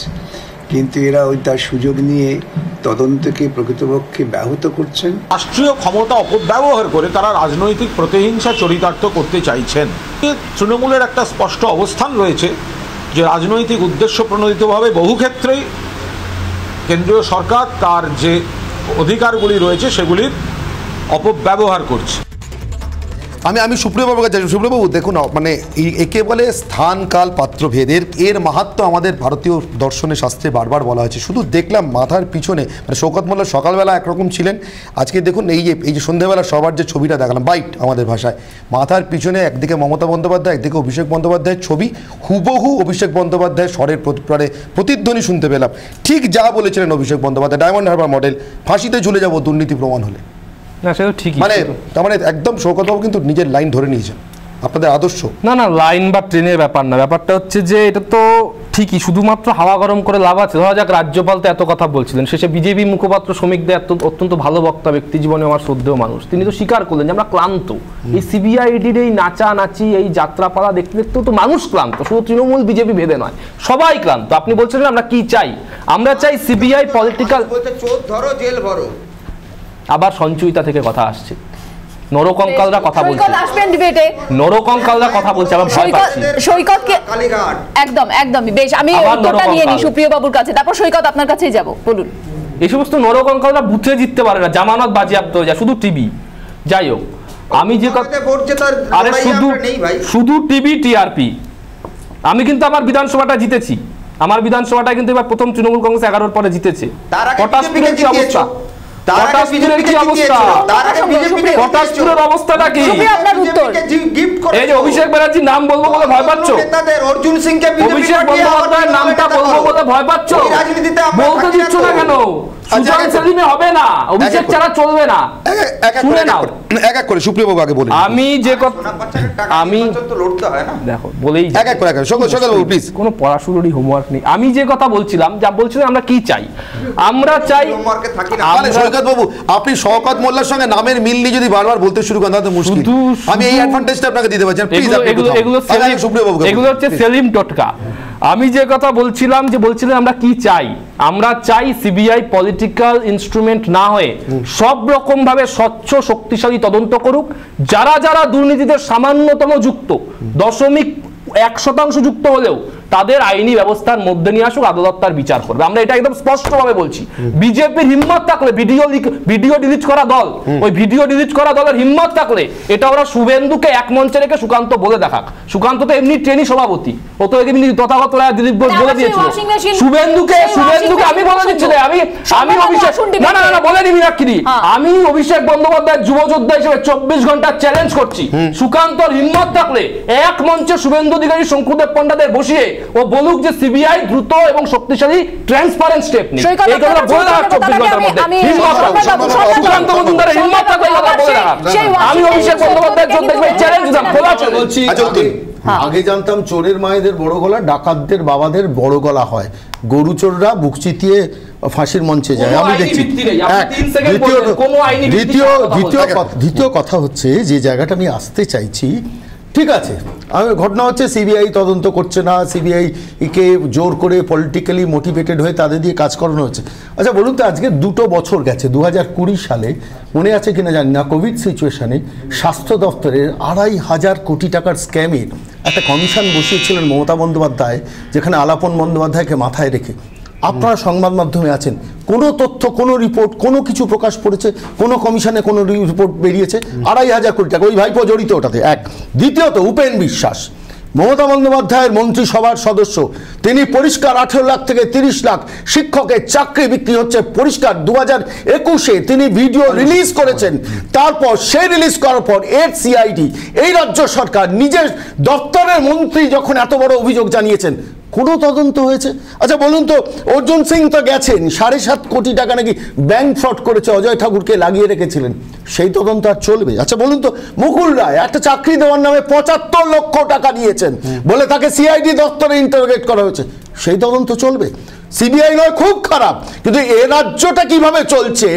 কিন্তু এরা ওই তার সুযোগ নিয়ে তদন্তকে প্রকৃতপক্ষে ব্যাহত করছেন। রাষ্ট্রীয় ক্ষমতা অপব্যবহার করে তারা রাজনৈতিক প্রতিহিংসা চরিতার্থ করতে চাইছেন। তৃণমূলের একটা স্পষ্ট অবস্থান রয়েছে যে রাজনৈতিক উদ্দেশ্য প্রণোদিতভাবে বহু ক্ষেত্রেই কেন্দ্রীয় সরকার তার যে অধিকারগুলি রয়েছে সেগুলির অপব্যবহার করছে। আমি সুপ্রিয়বাবুর কাছে, সুপ্রিয়বাবু দেখুন, মানে একে বলে স্থান কাল পাত্রভেদের, এর মাহাত্ম্য আমাদের ভারতীয় দর্শনে শাস্ত্রে বারবার বলা হয়েছে। শুধু দেখলাম মাথার পিছনে, মানে শওকত মোল্লা সকালবেলা একরকম ছিলেন, আজকে দেখুন এই যে সন্ধ্যাবেলা সবার যে ছবিটা দেখালাম, বাইট আমাদের ভাষায়, মাথার পিছনে একদিকে মমতা বন্দ্যোপাধ্যায়, একদিকে অভিষেক বন্দ্যোপাধ্যায়ের ছবি, হুবহু অভিষেক বন্দ্যোপাধ্যায়ের স্বরের প্রতিধ্বনি শুনতে পেলাম। ঠিক যা বলেছিলেন অভিষেক বন্দ্যোপাধ্যায়, ডায়মন্ড হারবার মডেল, ফাঁসিতে ঝুলে যাব দুর্নীতি প্রমাণ হলে। না সেটা ঠিকই, মানে তার মানে একদম শওকতবাবু কিন্তু নিজের লাইন ধরে নিয়েছেন, আপনাদের আদর্শ। না লাইন বা ট্রেনের ব্যাপার না, ব্যাপারটা হচ্ছে যে এটা তো ঠিকই, শুধুমাত্র হাওয়া গরম করে লাভ আছে। ধরা যাক রাজ্যপাল তো এত কথা বলছিলেন, শেষে বিজেপি মুখপাত্র শ্রমিক দে অত্যন্ত ভালো বক্তা, ব্যক্তি জীবনে আমার শ্রদ্ধেয় মানুষ, তিনি তো স্বীকার করলেন যে আমরা ক্লান্ত। এই সিবিআইডির এই নাচানাচি, এই যাত্রাপালা দেখতে দেখতেও তো মানুষ ক্লান্ত, শুধু তৃণমূল বিজেপি ভেদে নয়, সবাই ক্লান্ত। আপনি বলছিলেন আমরা কি চাই? আমরা চাই সিবিআই পলিটিক্যাল, চোর ধরো জেল ভরো। আবার সঞ্চয়িতা থেকে কথা আসছে, নরকঙ্কালরা কথা বলছে, নরকঙ্কালরা কথা বলছে, আবার ভয় পাচ্ছি। সৈকতকে একদমই বেশ, আমি উত্তরটা নিয়ে নিই সুপ্রিয় বাবুর কাছে, তারপর সৈকত আপনার কাছেই যাব, বলুন। এই সমস্ত নরকঙ্কালরা বুথে জিততে পারে না, জামানত বাজেয়াপ্ত হয়ে যায়, শুধু টিভি। যাই হোক, আমি যে কথা, আরে শুধু টিভি টিআরপি। আমি কিন্তু আমার বিধানসভাটা জিতেছি, আমার বিধানসভাটা কিন্তু এবার প্রথম তৃণমূল কংগ্রেস 11 পরে জিতেছে। পটাশপুরের কি অবস্থা? অবস্থাটা কি? এই যে অভিষেক ব্যানার্জির নাম বলবো বলে ভয় পাচ্ছ, অভিষেক বন্দ্যোপাধ্যায়ের নামটা বলবো বলে ভয় পাচ্ছ, বলতে দিচ্ছ না কেন? সুজান সেলিমে হবে না, অভিষেক ছাড়া চলবে না। শুনে নাও, এক এক করে সুপ্রিয় বাবু আগে বলুন। আমি যে কথা, আমি দেখো বলেই এক এক করে সকাল প্লিজ, কোনো পড়াশোনারই হোমওয়ার্ক নেই। আমি যে কথা বলছিলাম, আমরা কি চাই, আমরা চাই। সৈকত বাবু, আপনি শওকত মোল্লার সঙ্গে নামের মিল নিয়ে যদি বারবার বলতে শুরু করেন তাহলে মুশকিল। আমি এই অ্যাডভান্টেজটা আপনাকে দিতে পারছি, প্লিজ। এগুলো হচ্ছে সেলিম টোটকা। আমি যে কথা বলছিলাম, আমরা কি চাই, আমরা চাই সিবিআই পলিটিক্যাল ইনস্ট্রুমেন্ট না হয়ে সব রকম ভাবে স্বচ্ছ শক্তিশালী তদন্ত করুক। যারা যারা দুর্নীতিতে সামান্যতম যুক্ত, 0.1% যুক্ত হলেও তাদের আইনি ব্যবস্থার মধ্যে নিয়ে আসুক, আদালত তার বিচার করবে। আমরা এটা একদম স্পষ্টভাবে বলছি। বিজেপির হিম্মত থাকলে, ভিডিও ডিলিট করা দল, ওই ভিডিও ডিলিট করা দলের হিম্মত থাকলে এটা ওরা শুভেন্দুকে এক মঞ্চে রেখে সুকান্ত বলে দেখাক। সুকান্ত তো এমনি ট্রেনি সভাপতি, ও তো এমনি তথাগত রায় দিলীপ ঘোষ বলে দিয়েছিল। শুভেন্দুকে আমি বলে দিচ্ছি, আমি আমি অভিষেক না বলেনি মীনাক্ষী, আমি অভিষেক বন্দ্যোপাধ্যায়ের যুবযোদ্ধা হিসেবে 24 ঘন্টা চ্যালেঞ্জ করছি, সুকান্তর হিম্মত থাকলে এক মঞ্চে শুভেন্দু অধিকারী, শঙ্কুদেব পণ্ডাদের বসিয়ে ও বলুক যে সিবিআই দ্রুত এবং শক্তিশালী ট্রান্সপারেন্ট স্টেপ নিন। এই কথাটা বলে দেওয়া 24 ঘন্টার মধ্যে সুকান্ত মজুমদারের হিম্মত থাকলে এই কথা বলে দেওয়া। আমি অভিষেক বন্দ্যোপাধ্যায়ের যোদ্ধা হিসেবে চ্যালেঞ্জ দিলাম, খোলা বলছি। আগে জানতাম চোরের মায়েদের বড় গলা, ডাকাতদের বাবাদের বড় গলা হয়, গরু চোররা বুক চিতিয়ে ফাঁসির মঞ্চে যায়, আমি দেখছি। দ্বিতীয় কথা হচ্ছে যে জায়গাটা আমি আসতে চাইছি, ঠিক আছে ঘটনা হচ্ছে সিবিআই তদন্ত করছে না, সিবিআই কে জোর করে পলিটিক্যালি মোটিভেটেড হয়ে তাদের দিয়ে কাজ করানো হচ্ছে। আচ্ছা বলুন তো, আজকে 2 বছর গেছে, 2020 সালে মনে আছে কিনা জানি না, কোভিড সিচুয়েশনে স্বাস্থ্য দপ্তরের 2,500 কোটি টাকার স্ক্যামের একটা কমিশন বসিয়েছিলেন মমতা বন্দ্যোপাধ্যায়, যেখানে আলাপন বন্দ্যোপাধ্যায়কে মাথায় রেখে। আপনারা সংবাদ মাধ্যমে আছেন, কোনো তথ্য, কোনো রিপোর্ট, কোনো কিছু প্রকাশ করেছে, কোনো কমিশনে কোনো রিপোর্ট বেরিয়েছে? 2,500 কোটি টাকা, ওই ভাইপো জড়িত ওটাতে, এক। দ্বিতীয়ত, উপেন বিশ্বাস মমতা বন্দ্যোপাধ্যায়ের মন্ত্রিসভার সদস্য, তিনি পরিষ্কার 18 লাখ থেকে 30 লাখ শিক্ষকের চাকরি বিক্রি হচ্ছে পরিষ্কার। 2021-এ তিনি ভিডিও রিলিজ করেছেন, তারপর সেই রিলিজ করার পর এর সিআইডি, এই রাজ্য সরকার নিজের দপ্তরের মন্ত্রী যখন এত বড় অভিযোগ জানিয়েছেন, কোনো তদন্ত হয়েছে? আচ্ছা বলুন তো, অর্জুন সিং তো গেছেন, 7.5 কোটি টাকা নাকি ব্যাংক ফ্রড করেছে, অজয় ঠাকুরকে লাগিয়ে রেখেছিলেন, সেই তদন্ত আর চলবে? আচ্ছা বলুন তো, মুকুল রায় একটা চাকরি দেওয়ার নামে 75 লক্ষ টাকা নিয়েছেন বলে তাকে সিআইডি দপ্তরে ইন্টারোগেট করা হয়েছে, সেই তদন্ত চলবে? সিবিআই নয় খুব খারাপ, কিন্তু এ রাজ্যটা কিভাবে চলছে,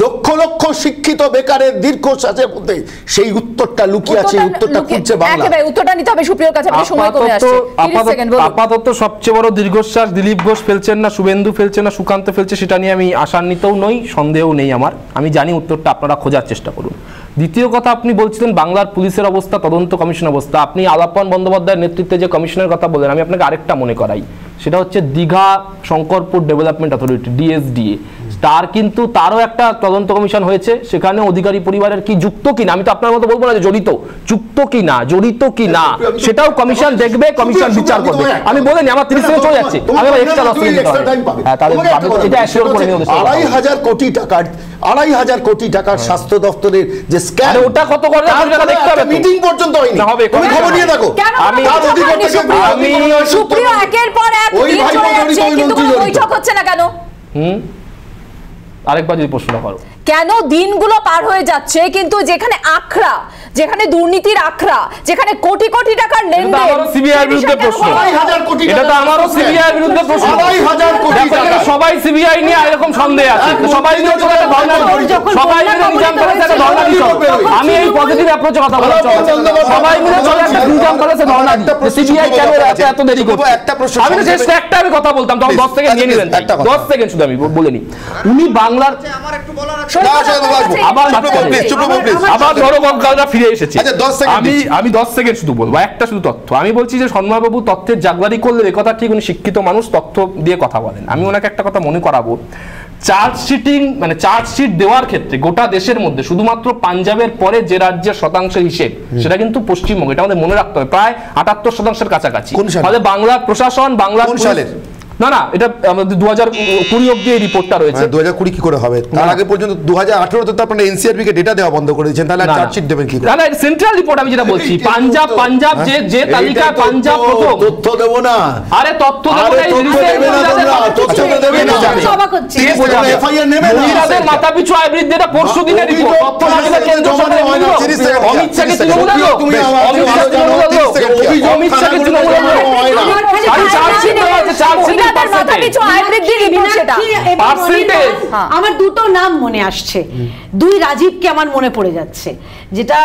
লক্ষ লক্ষ শিক্ষিত বেকারের দীর্ঘশ্বাসের মধ্যে সেই উত্তরটা লুকিয়ে আছে, উত্তরটা খুঁজছে বাংলা। উত্তরটা নিতে হবে সুপ্রিয়র কাছে, সময় কমে আসছে। আপাতত সবচেয়ে বড় দীর্ঘশ্বাস দিলীপ ঘোষ ফেলছেন না, শুভেন্দু ফেলছে না, সুকান্ত ফেলছে, সেটা নিয়ে আমি আশান্বিতও নই, সন্দেহও নেই আমার। আমি জানি উত্তরটা, আপনারা খোঁজার চেষ্টা করুন। দ্বিতীয় কথা, আপনি বলছিলেন বাংলার পুলিশের অবস্থা, তদন্ত কমিশন অবস্থা। আপনি আলাপন বন্দ্যোপাধ্যায়ের নেতৃত্বে যে কমিশনের কথা বললেন, আমি আপনাকে আরেকটা মনে করাই, সেটা হচ্ছে Digha Shankarpur development authority, DSDA. তারও একটা তদন্ত কমিশন হয়েছে, সেখানে অধিকারী পরিবারের কি যুক্ত কিনা, আমি তো আপনার মতো বলবো না যে জড়িত, যুক্ত কিনা, জড়িত কিনা সেটাও কমিশন দেখবে, কমিশন বিচার করবে। আমি বলিনি, আমার 30 সেকেন্ড চলে যাচ্ছে, আমি আবার এক্সট্রা 10 সেকেন্ড এটা অ্যাসিওর করে নিও। 2,500 কোটি টাকার 2,500 কোটি টাকার স্বাস্থ্য দপ্তরের যে স্ক্যাম, ওটা কত করে দেখতে হবে, মিটিং পর্যন্ত হয়নি, হবে তুমি খবর নিয়ে দেখো। আমি সুপ্রিয় একের পর এক কিন্তু বৈঠক হচ্ছে না কেন? আরেকবার যদি প্রশ্ন করো, কেন দিনগুলো পার হয়ে যাচ্ছে কিন্তু যেখানে আখড়া, যেখানে দুর্নীতির আখড়া, যেখানে কোটি কোটি টাকার লেনদেন, সিবিআই বিরুদ্ধে প্রশ্ন, এটা তো আমারও সিবিআই বিরুদ্ধে প্রশ্ন, 2,500 কোটি টাকা, সবাই সিবিআই নিয়ে এরকম সন্দেহ আছে, সবাই মিলে চলে একটা ধর্ণা, সবাই মিলে নিজাম প্যালেসে একটা ধর্ণা দিতে হবে। আমি এই পজিটিভ অ্যাপ্রোচে কথা বলছি, সবাই মিলে চলে একটা নিজাম প্যালেসে ধর্ণা দিতে, সিবিআই কেন এত দেরি করছে? একটা প্রশ্ন, আমি তো শেষ একটা আমি কথা বলতাম, তখন 10 সেকেন্ড নিয়ে নিলেন, 10 সেকেন্ড শুধু আমি বলিনি। উনি বাংলার আবার ধরো বঙ্গালরা ফিরে এসেছে, আমি 10 সেকেন্ড শুধু বলবো, একটা শুধু তথ্য। আমি বলছি যে সন্ময়বাবু তথ্যের জাগবারি করলে এ কথা ঠিক, উনি শিক্ষিত মানুষ, তথ্য দিয়ে কথা বলেন। আমি ওনাকে একটা কথা মনে করাবো, চার্জশিট দেওয়ার ক্ষেত্রে গোটা দেশের মধ্যে শুধুমাত্র পাঞ্জাবের পরে যে রাজ্যের শতাংশের হিসেব, সেটা কিন্তু পশ্চিমবঙ্গ, এটা আমাদের মনে রাখতে হবে, প্রায় 78% কাছাকাছি। ফলে বাংলার প্রশাসন, বাংলার না এটা আমাদের 2020 অবধি এই রিপোর্টটা রয়েছে। 2020 কি করে হবে? তার আগে পর্যন্ত 2018 তে তো আপনারা এনসিআরবি কে ডেটা দেওয়া বন্ধ করে দিয়েছেন, তাহলে চার্জশিট দেবেন কি করে? না এটা সেন্ট্রাল রিপোর্ট, আমি যেটা বলছি পাঞ্জাব যে তালিকা, পাঞ্জাব প্রথম। তথ্য দেব না, আরে তথ্য দেব না, তথ্য দেবেন না, সভা করছি, এফআইআর নেবে না, মহিলাদের মাথাপিছু আয় বৃদ্ধি, এটা পরশু দিনের রিপোর্ট, তথ্য না দিলে কেন্দ্র সরকার অমিত শাহকে তৃণমূল দাও, অমিত শাহকে তৃণমূল দাও, আমি চার্জশিট দেওয়া আছে, চার্জশিট আমার দুটো নাম মনে আসছে, 2 রাজীবকে আমার মনে পড়ে যাচ্ছে, যেটা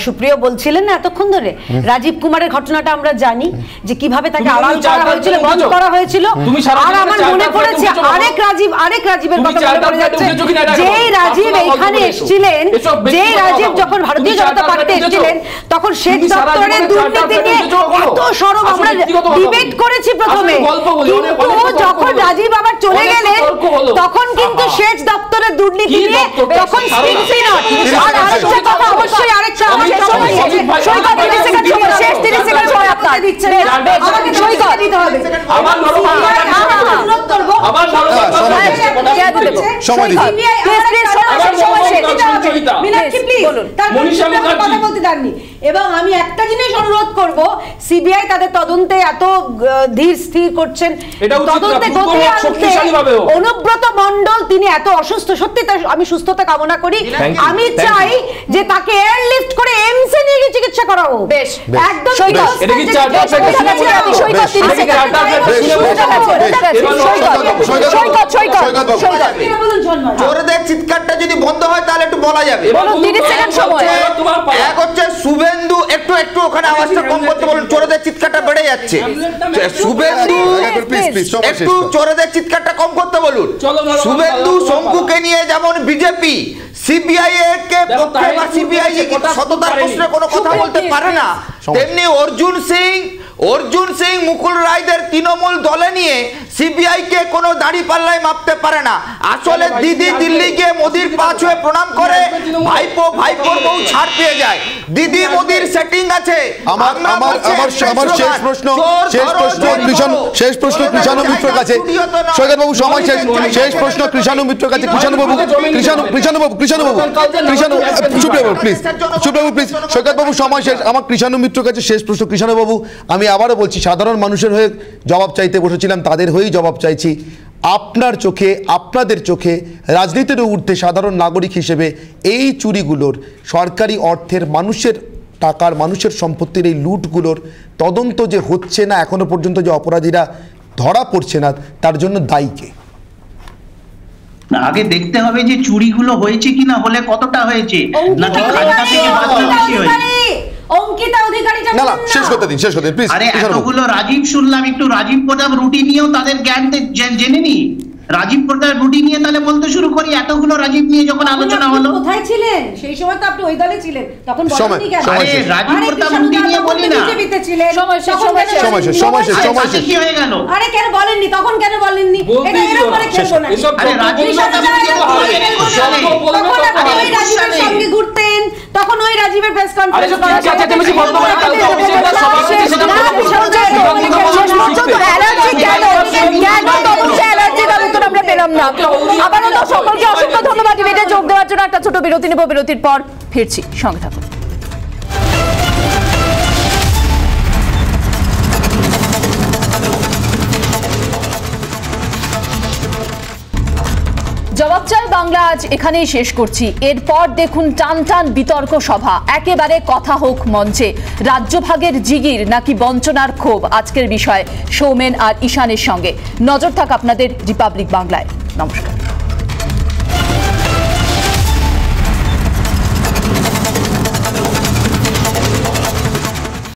সুপ্রিয় বলছিলেন না এতক্ষণ ধরে, রাজীব কুমারের ঘটনাটা আমরা জানি যে কিভাবে তাকে আড়াল করা হয়েছিল, বন্ধ করা হয়েছিল। আর আমার মনে পড়েছে আরেক রাজীবের কথা মনে পড়ে যাচ্ছে, যেই রাজীব এইখানে এসেছিলেন, যেই রাজীব যখন ভারতীয় জনতা পার্টিতে এসেছিলেন, তখন সেচ দপ্তরের দুর্নীতি নিয়ে এত সরব আমরা ডিবেট করেছি প্রথমে, কিন্তু যখন রাজীব আবার চলে গেলেন তখন কিন্তু সেচ দপ্তরের দুর্নীতি নিয়ে তখন আর আরেকটা কথা, অবশ্যই আরেকটা শেষ 30 সেকেন্ড সময় আপনার। ধন্যবাদ। সৈকত দিতে হবে। আবার এবং আমি একটা জিনিস অনুরোধ করব, সিবিআই তাদের তদন্তে এত ধীর স্থির করছেন, তদন্তে গতি আনতে অনুব্রত মণ্ডল তিনি এত অসুস্থ, সত্যি আমি সুস্থতা কামনা করি, আমি চাই যে তাকে এয়ারলিফট করে এমসে নিয়ে গিয়ে চিকিৎসা করাবো। বেশ একদম চোরদের চিৎকারটা যদি বন্ধ হয় তাহলে একটু বলা যাবে। এক হচ্ছে শুভেন্দু, একটু ওখানে আওয়াজটা কম করতে বলুন, চোরদের চিৎকারটা বেড়ে যাচ্ছে। শুভেন্দু একটু চোরদের চিৎকারটা কম করতে বলুন। শুভেন্দু শঙ্কুকে নিয়ে যেমন বিজেপি সিবিআই কে পক্ষে বা সিবিআই সততার প্রশ্নে কোনো কথা বলতে পারে না, তেমনি অর্জুন সিং মুকুল রায়দের তৃণমূল দলে নিয়ে সিবিআই কে কোনো দাড়ি পাল্লায় মাপতে পারে না। আসলে দিদি দিল্লি গিয়ে মোদির পা ছুঁয়ে প্রণাম করে ভাইপোর বউ ছাড় পেয়ে যায়। দিদি মোদির সেটিং আছে। আমার শেষ প্রশ্ন কৃষাণু মিত্রের কাছে। সৈকত বাবু সময় শেষ প্রশ্ন কৃষাণু মিত্রের কাছে। কৃষাণু বাবু প্লিজ সৈকত বাবু সময় শেষ। আমার কৃষাণু মিত্রের কাছে শেষ প্রশ্ন। কৃষাণু বাবু, আমি আবারও বলছি, সাধারণ মানুষের হয়ে জবাব চাইতে বসেছিলাম, তাদের হয়েই জবাব চাইছি। আপনার চোখে, আপনাদের চোখে রাজনীতির ঊর্ধ্বে সাধারণ নাগরিক হিসেবে এই চুরিগুলোর, সরকারি অর্থের, মানুষের টাকার, মানুষের সম্পত্তির এই লুটগুলোর তদন্ত যে হচ্ছে না, এখনো পর্যন্ত যে অপরাধীরা ধরা পড়ছে না, তার জন্য দায়ী কে? আগে দেখতে হবে যে চুরিগুলো হয়েছে কিনা, হলে কতটা হয়েছে, নাকি খাজনা থেকে বাঁচতে বেশি হয়েছে। অঙ্কিতা অধিকারী শেষ করতে দিন প্লিজ। আরে এতগুলো রাজীব শুনলাম, একটু রাজীব প্রতাপ রুটি নিয়েও তাদের জ্ঞান জেনে নি। রাজীব প্রতাপ রুটি নিয়ে তাহলে বলতে শুরু করি, এতগুলো রাজীব নিয়ে যখন আলোচনা হলো। কোথায় ছিলেন সেই সময়? তো আপনি ওই দলে ছিলেন, তখন বলেননি কেন? আরে রাজীব প্রতাপ রুটি নিয়ে বলি না, বিজেপিতে ছিলেন, সময় কি হয়ে গেল? আরে কেন বলেননি তখন? কেন বলেননি? এটা এরকম করে খেলবো না। আরে রাজীব প্রতাপ রাজীবের সঙ্গে ঘুরতেন, তখন ওই রাজীবের প্রেস কনফারেন্স আমরা পেলাম না। আবারও সকলকে অসংখ্য ধন্যবাদ ডিবেটে যোগ দেওয়ার জন্য। একটা ছোট বিরতি নেব, বিরতির পর ফিরছি, সঙ্গে থাকুন। জবাব চাই বাংলা আজ এখানেই শেষ করছি। এরপর দেখুন টান টান বিতর্ক সভা, একেবারে কথা হোক মঞ্চে। রাজ্যভাগের জিগির নাকি বঞ্চনার ক্ষোভ, আজকের বিষয় সৌমেন আর ঈশানের সঙ্গে। নজর থাক আপনাদের রিপাবলিক বাংলায়। নমস্কার।